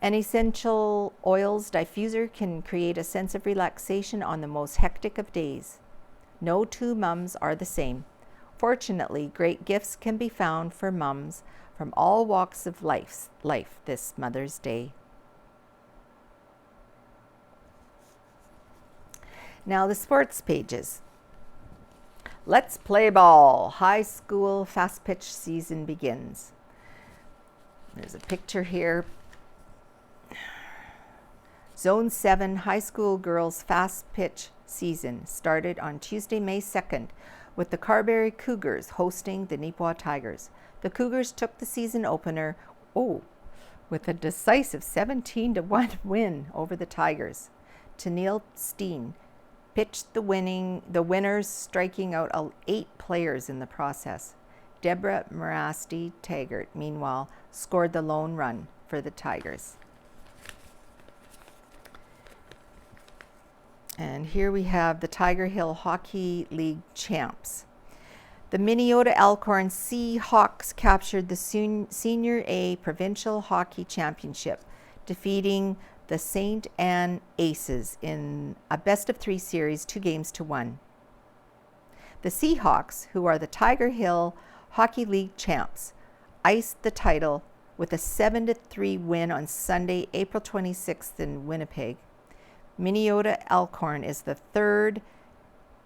an essential oils diffuser can create a sense of relaxation on the most hectic of days. No two mums are the same. Fortunately, great gifts can be found for mums from all walks of life this Mother's Day. Now the sports pages. Let's play ball. High school fast pitch season begins. There's a picture here. Zone 7 high school girls fast pitch season started on Tuesday, May 2nd, with the Carberry Cougars hosting the Neepawa Tigers. The Cougars took the season opener, with a decisive 17-1 win over the Tigers. Tennille Steen pitched the winners, striking out 8 players in the process. Deborah Marasti Taggart, meanwhile, scored the lone run for the Tigers. And here we have the Tiger Hill Hockey League champs. The Minnesota Elkhorn Seahawks captured the Senior A Provincial Hockey Championship, defeating the St. Anne Aces in a best-of-3 series, 2-1. The Seahawks, who are the Tiger Hill Hockey League champs, iced the title with a 7-3 win on Sunday, April 26th in Winnipeg. Minnesota Elkhorn is the third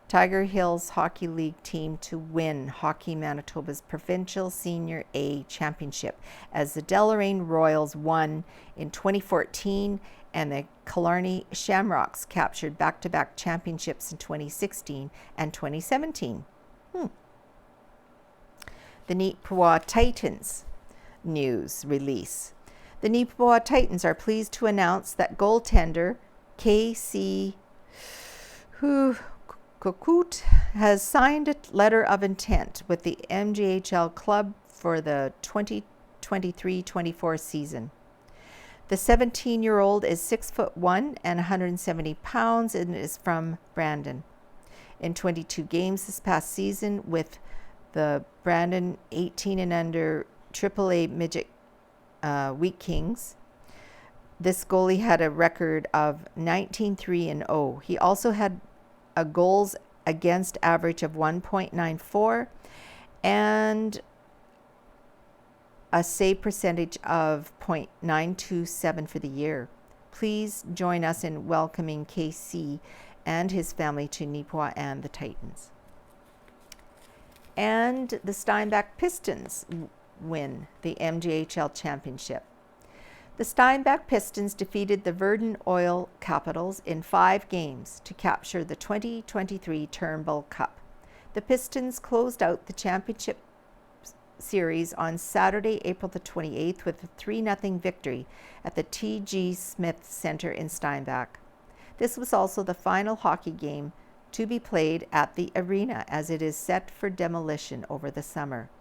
Tiger Hills Hockey League team to win Hockey Manitoba's Provincial Senior A Championship, as the Deloraine Royals won in 2014 and the Killarney Shamrocks captured back-to-back championships in 2016 and 2017. The Neepawa Titans news release. The Neepawa Titans are pleased to announce that goaltender KC Kokut has signed a letter of intent with the MJHL club for the 2023-24 season. The 17-year-old is 6'1" and 170 pounds and is from Brandon. In 22 games this past season with the Brandon 18 and under AAA midget Wheat Kings, this goalie had a record of 19-3-0. He also had a goals against average of 1.94 and a save percentage of .927 for the year. Please join us in welcoming KC and his family to Neepawa and the Titans. And the Steinbach Pistons win the MJHL championship. The Steinbach Pistons defeated the Verdun Oil Capitals in 5 games to capture the 2023 Turnbull Cup. The Pistons closed out the championship series on Saturday, April the 28th with a 3-0 victory at the T.G. Smith Center in Steinbach. This was also the final hockey game to be played at the arena, as it is set for demolition over the summer.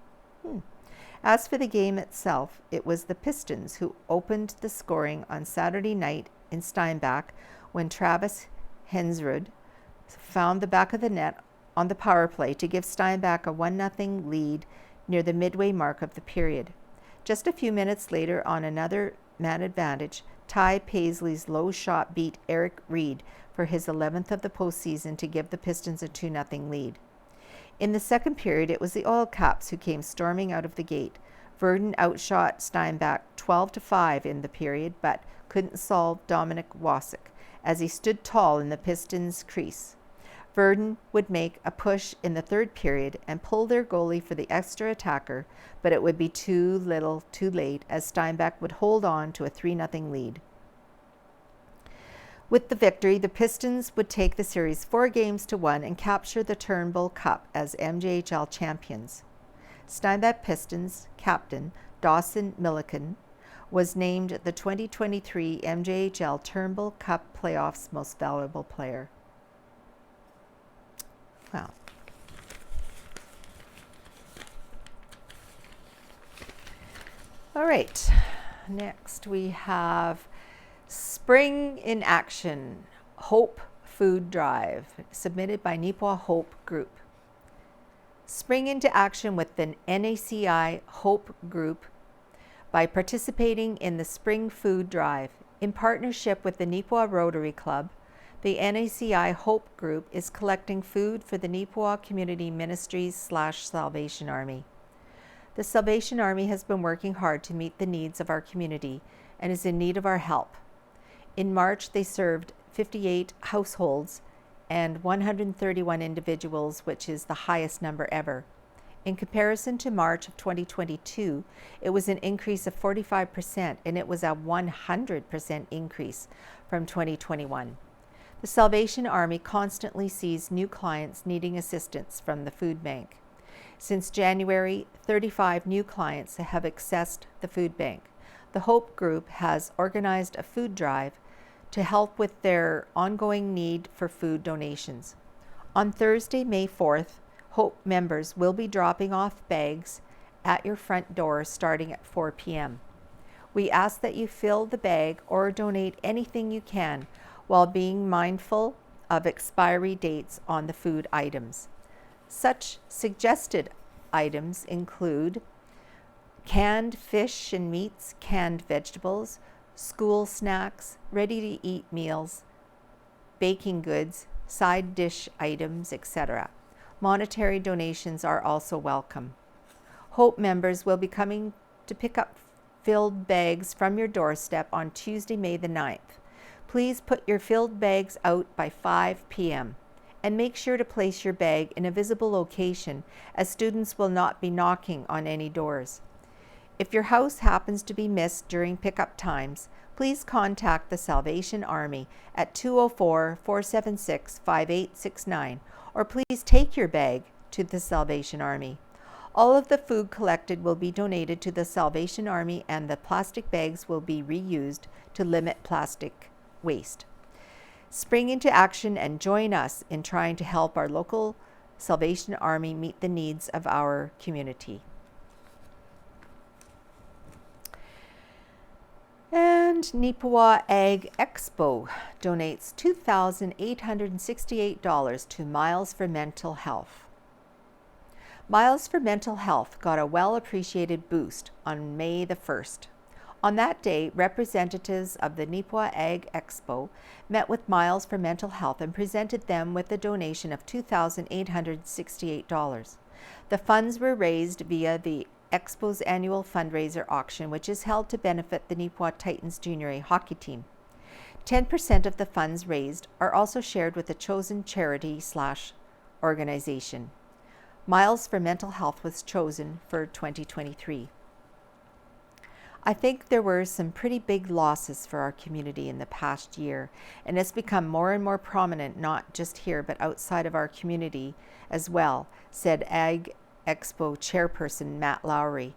As for the game itself, it was the Pistons who opened the scoring on Saturday night in Steinbach when Travis Hensrud found the back of the net on the power play to give Steinbach a 1-0 lead near the midway mark of the period. Just a few minutes later, on another man advantage, Ty Paisley's low shot beat Eric Reed for his 11th of the postseason to give the Pistons a 2-0 lead. In the second period, it was the Oil Caps who came storming out of the gate. Verdun outshot Steinbach 12-5 in the period, but couldn't solve Dominic Wasik as he stood tall in the Pistons' crease. Verdun would make a push in the third period and pull their goalie for the extra attacker, but it would be too little, too late, as Steinbach would hold on to a 3-0 lead. With the victory, the Pistons would take the series 4-1 and capture the Turnbull Cup as MJHL champions. Steinbach Pistons captain Dawson Milliken was named the 2023 MJHL Turnbull Cup Playoffs Most Valuable Player. Well, right, next we have Spring in Action, Hope Food Drive, submitted by Neepawa Hope Group. Spring into action with the NACI Hope Group by participating in the Spring Food Drive. In partnership with the Neepawa Rotary Club, the NACI Hope Group is collecting food for the Neepawa Community Ministries / Salvation Army. The Salvation Army has been working hard to meet the needs of our community and is in need of our help. In March, they served 58 households and 131 individuals, which is the highest number ever. In comparison to March of 2022, it was an increase of 45%, and it was a 100% increase from 2021. The Salvation Army constantly sees new clients needing assistance from the food bank. Since January, 35 new clients have accessed the food bank. The Hope Group has organized a food drive to help with their ongoing need for food donations. On Thursday, May 4th, Hope members will be dropping off bags at your front door starting at 4 p.m. We ask that you fill the bag or donate anything you can while being mindful of expiry dates on the food items. Such suggested items include canned fish and meats, canned vegetables, school snacks, ready-to-eat meals, baking goods, side dish items, etc. Monetary donations are also welcome. Hope members will be coming to pick up filled bags from your doorstep on Tuesday, May the 9th. Please put your filled bags out by 5 p.m. and make sure to place your bag in a visible location, as students will not be knocking on any doors. If your house happens to be missed during pickup times, please contact the Salvation Army at 204-476-5869, or please take your bag to the Salvation Army. All of the food collected will be donated to the Salvation Army, and the plastic bags will be reused to limit plastic waste. Spring into action and join us in trying to help our local Salvation Army meet the needs of our community. And Neepawa Ag Expo donates $2,868 to Miles for Mental Health. Miles for Mental Health got a well-appreciated boost on May the 1st. On that day, representatives of the Neepawa Ag Expo met with Miles for Mental Health and presented them with a donation of $2,868. The funds were raised via the Expo's annual fundraiser auction, which is held to benefit the Neepawa Titans Junior A hockey team. 10% of the funds raised are also shared with a chosen charity / organization. Miles for Mental Health was chosen for 2023. I think there were some pretty big losses for our community in the past year, and it's become more and more prominent, not just here, but outside of our community as well, said Ag Expo chairperson Matt Lowry.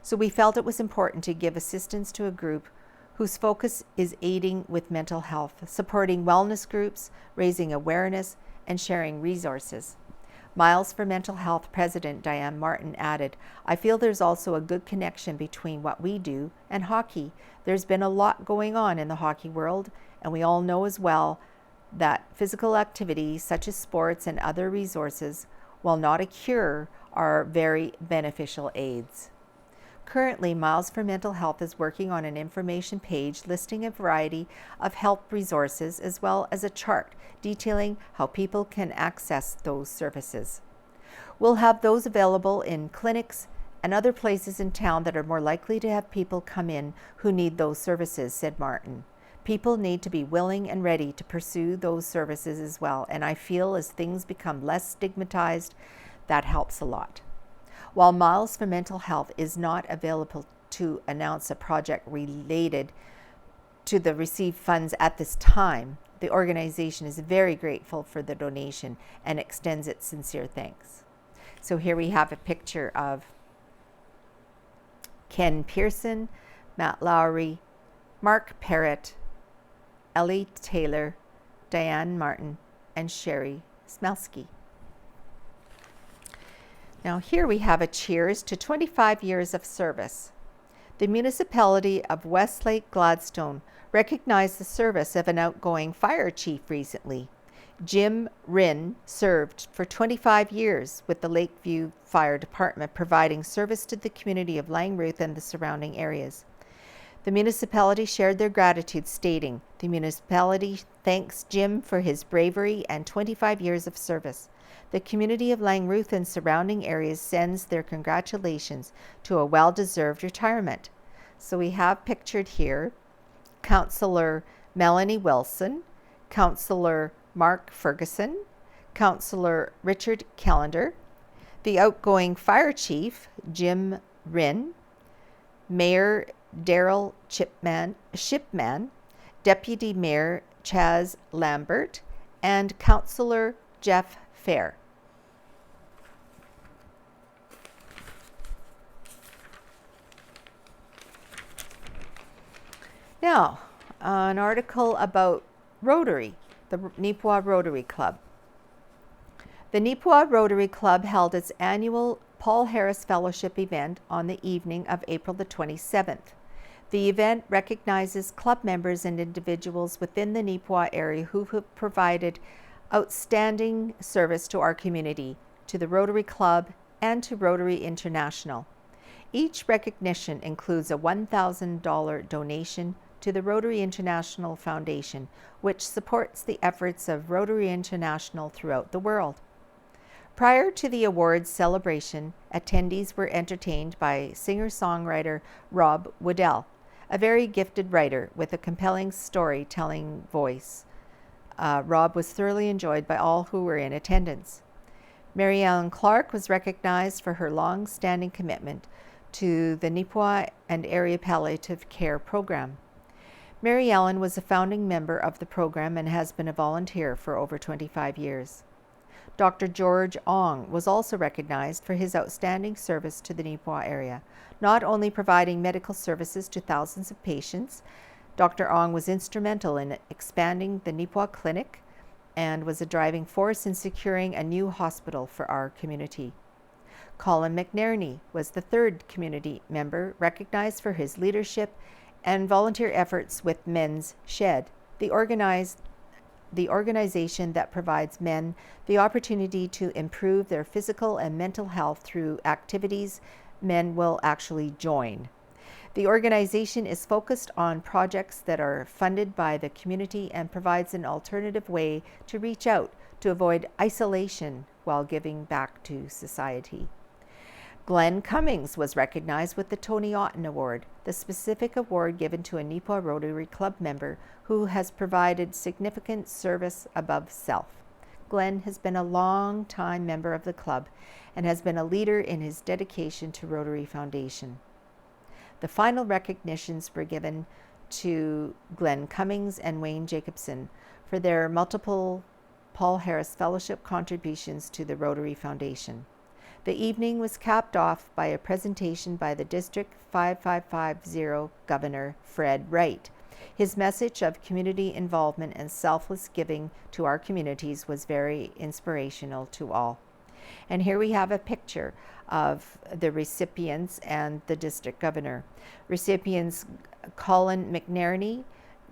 So we felt it was important to give assistance to a group whose focus is aiding with mental health, supporting wellness groups, raising awareness, and sharing resources. Miles for Mental Health President Diane Martin added, "I feel there's also a good connection between what we do and hockey. There's been a lot going on in the hockey world, and we all know as well that physical activity such as sports and other resources, while not a cure, are very beneficial aids." Currently, Miles for Mental Health is working on an information page listing a variety of help resources, as well as a chart detailing how people can access those services. We'll have those available in clinics and other places in town that are more likely to have people come in who need those services, said Martin. People need to be willing and ready to pursue those services as well, and I feel as things become less stigmatized, that helps a lot. While Miles for Mental Health is not available to announce a project related to the received funds at this time, the organization is very grateful for the donation and extends its sincere thanks. So here we have a picture of Ken Pearson, Matt Lowry, Mark Parrott, Ellie Taylor, Diane Martin, and Sherry Smelsky. Now here we have a cheers to 25 years of service. The municipality of Westlake Gladstone recognized the service of an outgoing fire chief recently. Jim Rinn served for 25 years with the Lakeview Fire Department, providing service to the community of Langruth and the surrounding areas. The municipality shared their gratitude, stating, "The municipality thanks Jim for his bravery and 25 years of service. The community of Langruth and surrounding areas sends their congratulations to a well-deserved retirement." So we have pictured here Councillor Melanie Wilson, Councillor Mark Ferguson, Councillor Richard Callender, the outgoing fire chief, Jim Rinn, Mayor Daryl Shipman, Deputy Mayor Chaz Lambert, and Councillor Jeff Fair. Now, an article about Rotary, the Neepawa Rotary Club. The Neepawa Rotary Club held its annual Paul Harris Fellowship event on the evening of April the 27th. The event recognizes club members and individuals within the Neepawa area who have provided outstanding service to our community, to the Rotary Club, and to Rotary International. Each recognition includes a $1,000 donation to the Rotary International Foundation, which supports the efforts of Rotary International throughout the world. Prior to the awards celebration, attendees were entertained by singer-songwriter Rob Woodell, a very gifted writer with a compelling storytelling voice. Rob was thoroughly enjoyed by all who were in attendance. Mary Ellen Clark was recognized for her long-standing commitment to the Neepawa and Area Palliative Care Program. Mary Ellen was a founding member of the program and has been a volunteer for over 25 years. Dr. George Ong was also recognized for his outstanding service to the Neepawa area, not only providing medical services to thousands of patients. Dr. Ong was instrumental in expanding the Neepawa Clinic and was a driving force in securing a new hospital for our community. Colin McNerney was the third community member recognized for his leadership and volunteer efforts with Men's Shed, the organization that provides men the opportunity to improve their physical and mental health through activities men will actually join. The organization is focused on projects that are funded by the community and provides an alternative way to reach out to avoid isolation while giving back to society. Glenn Cummings was recognized with the Tony Otten Award, the specific award given to a Neepawa Rotary Club member who has provided significant service above self. Glenn has been a long-time member of the club and has been a leader in his dedication to Rotary Foundation. The final recognitions were given to Glenn Cummings and Wayne Jacobsen for their multiple Paul Harris Fellowship contributions to the Rotary Foundation. The evening was capped off by a presentation by the District 5550 Governor Fred Wright. His message of community involvement and selfless giving to our communities was very inspirational to all. And here we have a picture of the recipients and the district governor. Recipients Colin McNerney,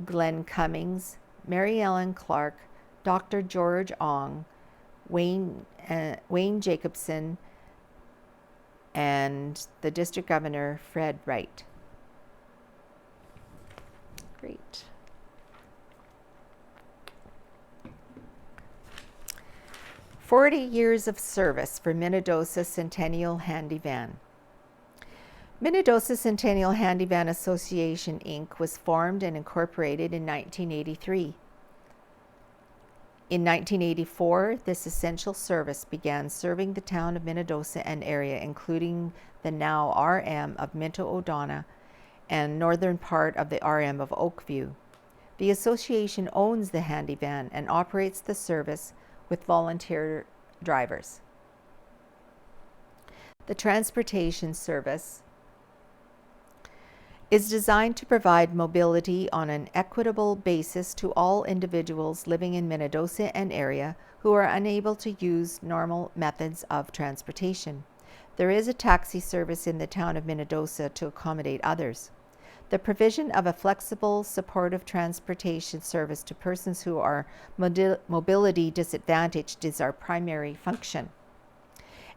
Glenn Cummings, Mary Ellen Clark, Dr. George Ong, Wayne Jacobsen, and the district governor, Fred Wright. Great. "40 years of service for Minnedosa Centennial Handy Van." Minnedosa Centennial Handy Van Association, Inc. was formed and incorporated in 1983. In 1984, this essential service began serving the town of Minnedosa and area, including the now RM of Minto O'Donnell and northern part of the RM of Oakville. The association owns the handy van and operates the service with volunteer drivers. The transportation service is designed to provide mobility on an equitable basis to all individuals living in Minnedosa and area who are unable to use normal methods of transportation. There is a taxi service in the town of Minnedosa to accommodate others. The provision of a flexible, supportive transportation service to persons who are mobility disadvantaged is our primary function.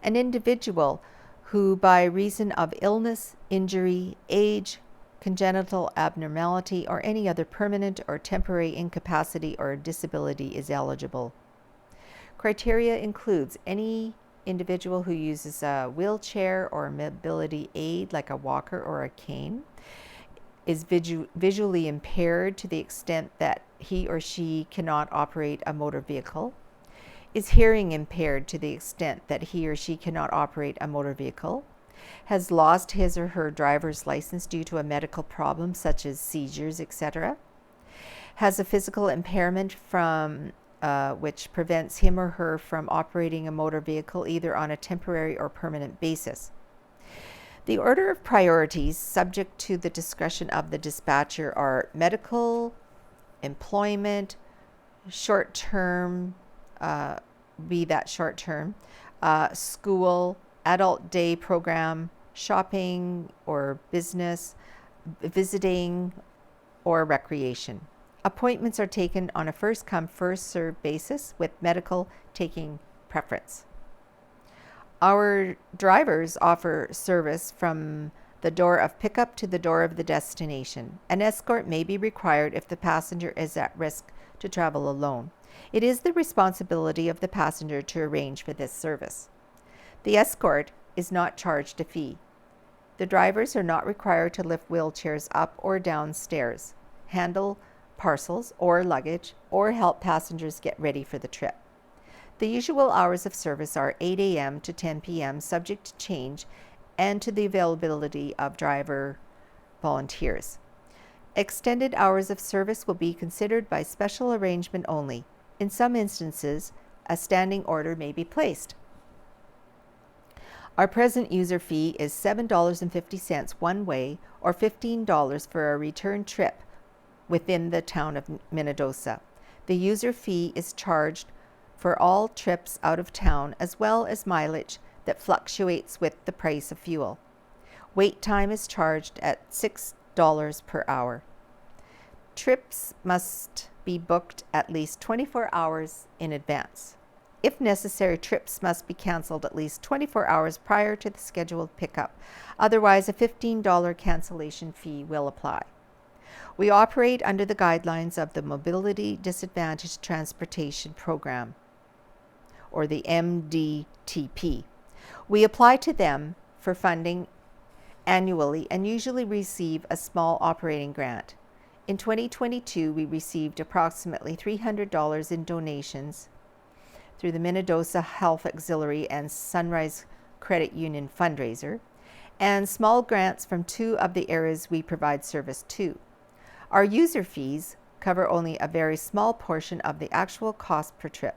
An individual who, by reason of illness, injury, age, congenital abnormality, or any other permanent or temporary incapacity or disability is eligible. Criteria includes any individual who uses a wheelchair or a mobility aid like a walker or a cane, is visually impaired to the extent that he or she cannot operate a motor vehicle, is hearing impaired to the extent that he or she cannot operate a motor vehicle, has lost his or her driver's license due to a medical problem such as seizures, etc., has a physical impairment from which prevents him or her from operating a motor vehicle either on a temporary or permanent basis. The order of priorities, subject to the discretion of the dispatcher, are medical, employment, short-term, be that short-term, school, adult day program, shopping or business, visiting, or recreation. Appointments are taken on a first-come, first-served basis, with medical taking preference. Our drivers offer service from the door of pickup to the door of the destination. An escort may be required if the passenger is at risk to travel alone. It is the responsibility of the passenger to arrange for this service. The escort is not charged a fee. The drivers are not required to lift wheelchairs up or down stairs, handle parcels or luggage, or help passengers get ready for the trip. The usual hours of service are 8 a.m. to 10 p.m., subject to change and to the availability of driver volunteers. Extended hours of service will be considered by special arrangement only. In some instances, a standing order may be placed. Our present user fee is $7.50 one way or $15 for a return trip within the town of Minnedosa. The user fee is charged for all trips out of town, as well as mileage that fluctuates with the price of fuel. Wait time is charged at $6 per hour. Trips must be booked at least 24 hours in advance. If necessary, trips must be canceled at least 24 hours prior to the scheduled pickup. Otherwise, a $15 cancellation fee will apply. We operate under the guidelines of the Mobility Disadvantaged Transportation Program, or the MDTP. We apply to them for funding annually and usually receive a small operating grant. In 2022, we received approximately $300 in donations through the Minnedosa Health Auxiliary and Sunrise Credit Union fundraiser, and small grants from two of the areas we provide service to. Our user fees cover only a very small portion of the actual cost per trip.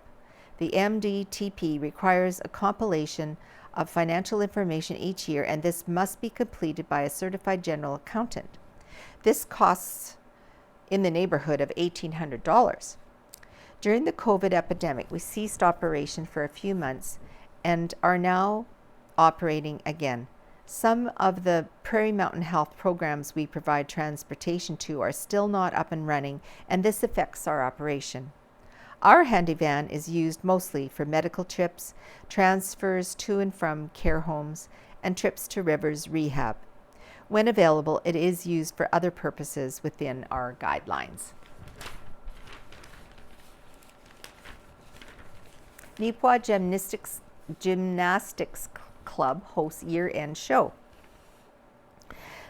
The MDTP requires a compilation of financial information each year, and this must be completed by a certified general accountant. This costs in the neighborhood of $1,800. During the COVID epidemic, we ceased operation for a few months and are now operating again. Some of the Prairie Mountain Health programs we provide transportation to are still not up and running, and this affects our operation. Our handy van is used mostly for medical trips, transfers to and from care homes, and trips to Rivers Rehab. When available, it is used for other purposes within our guidelines. Neepawa Gymnastics Club hosts year-end show.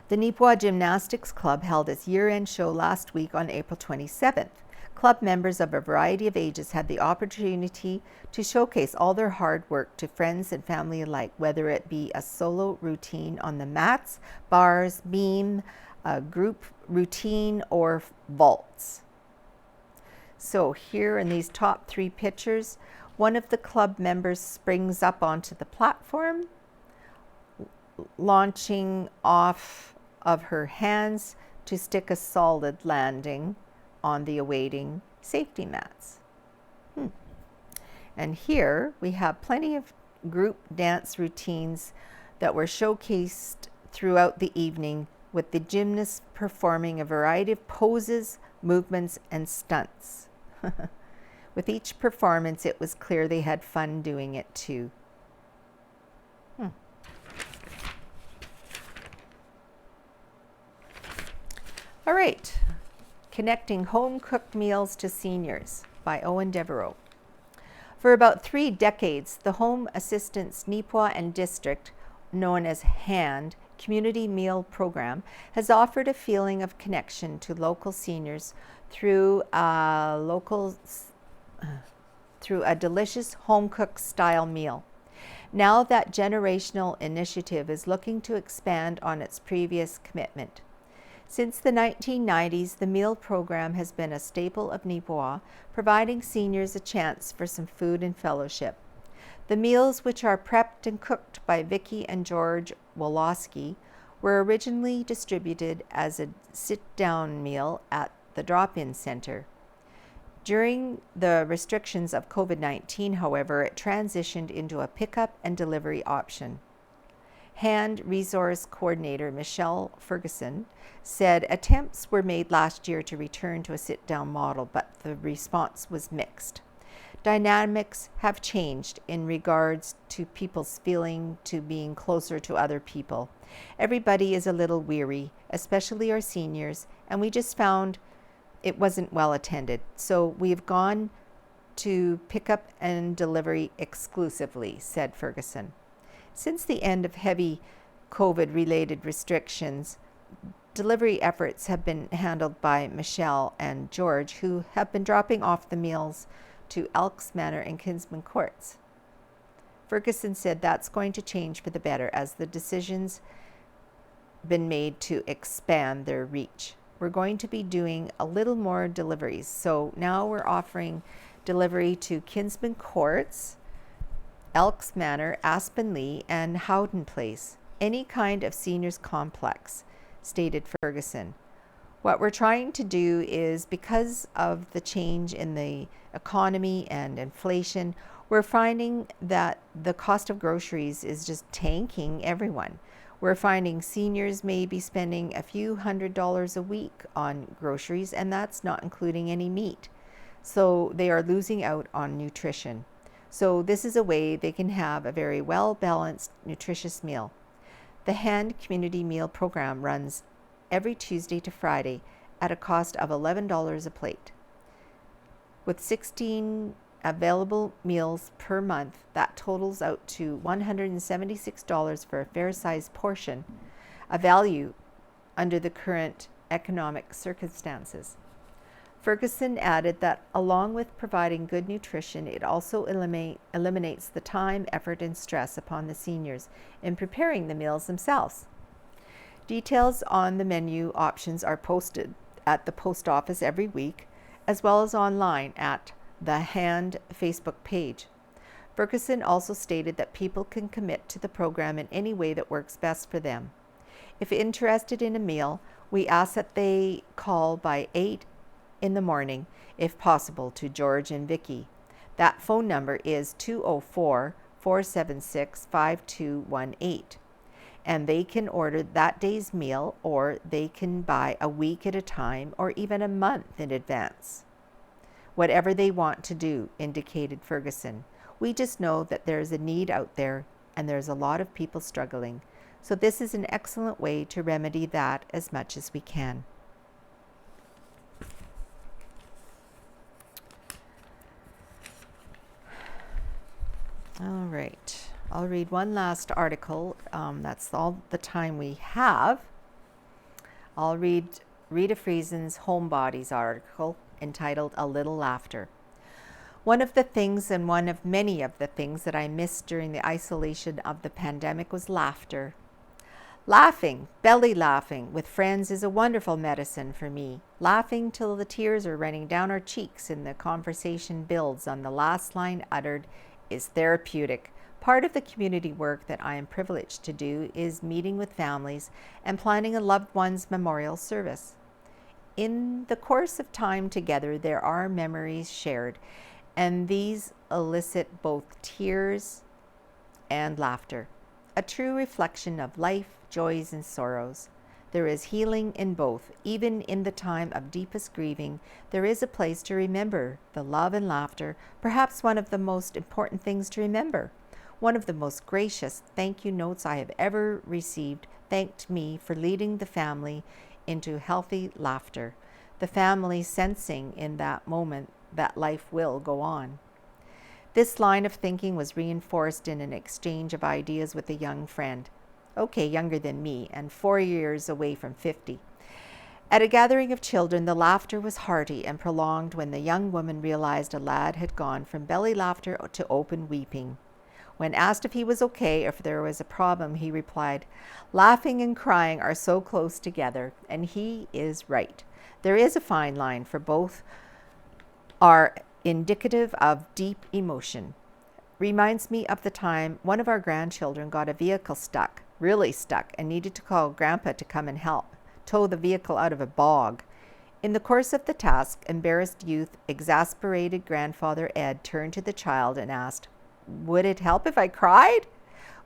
The Neepawa Gymnastics Club held its year-end show last week on April 27th. Club members of a variety of ages had the opportunity to showcase all their hard work to friends and family alike, whether it be a solo routine on the mats, bars, beam, a group routine, or vaults. So here in these top three pictures, one of the club members springs up onto the platform, launching off of her hands to stick a solid landing on the awaiting safety mats. And here we have plenty of group dance routines that were showcased throughout the evening, with the gymnasts performing a variety of poses, movements, and stunts. With each performance, it was clear they had fun doing it too. All right, Connecting Home-Cooked Meals to Seniors by Owen Devereaux. For about 3 decades, the Home Assistance Neepawa and District, known as HAND, Community Meal Program, has offered a feeling of connection to local seniors through a delicious home-cooked style meal. Now that generational initiative is looking to expand on its previous commitment. Since the 1990s, the meal program has been a staple of Neepawa, providing seniors a chance for some food and fellowship. The meals, which are prepped and cooked by Vicki and George Woloski, were originally distributed as a sit-down meal at the drop-in center. During the restrictions of COVID-19, however, it transitioned into a pickup and delivery option. HAND Resource Coordinator Michelle Ferguson said attempts were made last year to return to a sit-down model, but the response was mixed. Dynamics have changed in regards to people's feeling to being closer to other people. Everybody is a little weary, especially our seniors, and we just found it wasn't well attended. So we've gone to pickup and delivery exclusively, said Ferguson. Since the end of heavy COVID-related restrictions, delivery efforts have been handled by Michelle and George, who have been dropping off the meals to Elks Manor and Kinsman Courts. Ferguson said that's going to change for the better as the decision's been made to expand their reach. We're going to be doing a little more deliveries. So now we're offering delivery to Kinsman Courts, Elks Manor, Aspen Lee, and Howden Place, any kind of seniors complex, stated Ferguson. What we're trying to do is, because of the change in the economy and inflation, we're finding that the cost of groceries is just tanking everyone. We're finding seniors may be spending a few $100s a week on groceries, and that's not including any meat. So they are losing out on nutrition. So this is a way they can have a very well-balanced, nutritious meal. The HAND Community Meal Program runs every Tuesday to Friday at a cost of $11 a plate. With 16 available meals per month, that totals out to $176 for a fair-sized portion, a value under the current economic circumstances. Ferguson added that along with providing good nutrition, it also eliminates the time, effort, and stress upon the seniors in preparing the meals themselves. Details on the menu options are posted at the post office every week, as well as online at the HAND Facebook page. Ferguson also stated that people can commit to the program in any way that works best for them. If interested in a meal, we ask that they call by 8 in the morning, if possible, to George and Vicki. That phone number is 204-476-5218. And they can order that day's meal, or they can buy a week at a time, or even a month in advance. Whatever they want to do, indicated Ferguson. We just know that there's a need out there, and there's a lot of people struggling. So this is an excellent way to remedy that as much as we can. All right, I'll read one last article. That's all the time we have. I'll read Rita Friesen's Homebodies article entitled A Little Laughter. One of the things, and one of many of the things that I missed during the isolation of the pandemic, was laughter. Laughing, belly laughing with friends is a wonderful medicine for me. Laughing till the tears are running down our cheeks and the conversation builds on the last line uttered is therapeutic. Part of the community work that I am privileged to do is meeting with families and planning a loved one's memorial service. In the course of time together, there are memories shared, and these elicit both tears and laughter. a true reflection of life, joys, and sorrows. There is healing in both. Even in the time of deepest grieving, there is a place to remember the love and laughter, perhaps one of the most important things to remember. One of the most gracious thank you notes I have ever received thanked me for leading the family into healthy laughter, the family sensing in that moment that life will go on. This line of thinking was reinforced in an exchange of ideas with a young friend, younger than me, and 4 years away from 50. At a gathering of children, the laughter was hearty and prolonged when the young woman realized a lad had gone from belly laughter to open weeping. When asked if he was okay or if there was a problem, he replied, "Laughing and crying are so close together," and he is right. There is a fine line, for both are indicative of deep emotion. Reminds me of the time one of our grandchildren got a vehicle stuck, really stuck, and needed to call Grandpa to come and help tow the vehicle out of a bog. In the course of the task, embarrassed youth, exasperated grandfather Ed turned to the child and asked, "Would it help if I cried?"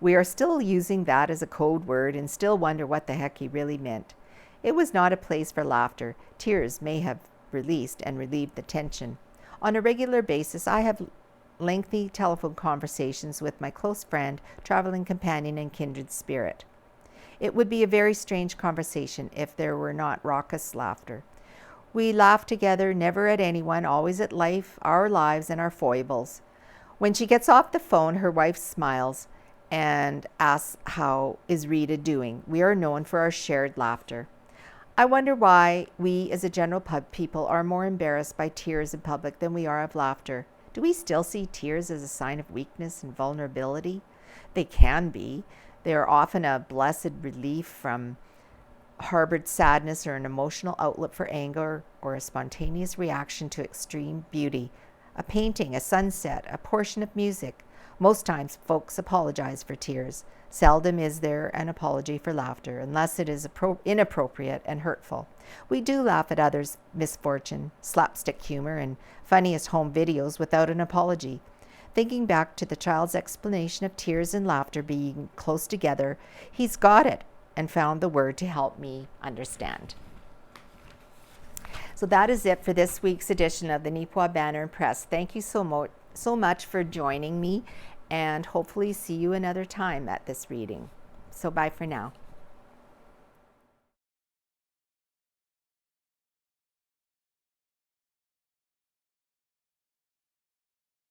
We are still using that as a code word and still wonder what the heck he really meant. It was not a place for laughter. Tears may have released and relieved the tension. On a regular basis, I have lengthy telephone conversations with my close friend, traveling companion, and kindred spirit. It would be a very strange conversation if there were not raucous laughter. We laugh together, never at anyone, always at life, our lives, and our foibles. When she gets off the phone, her wife smiles and asks, "How is Rita doing?" We are known for our shared laughter. I wonder why we as a general people are more embarrassed by tears in public than we are of laughter. Do we still see tears as a sign of weakness and vulnerability? They can be. They are often a blessed relief from harbored sadness or an emotional outlet for anger or a spontaneous reaction to extreme beauty. A painting, a sunset, a portion of music. Most times folks apologize for tears. Seldom is there an apology for laughter, unless it is inappropriate and hurtful. We do laugh at others' misfortune, slapstick humor, and funniest home videos without an apology. Thinking back to the child's explanation of tears and laughter being close together, he's got it and found the word to help me understand. So that is it for this week's edition of the Neepawa Banner and Press. Thank you so much for joining me, and hopefully see you another time at this reading. So bye for now.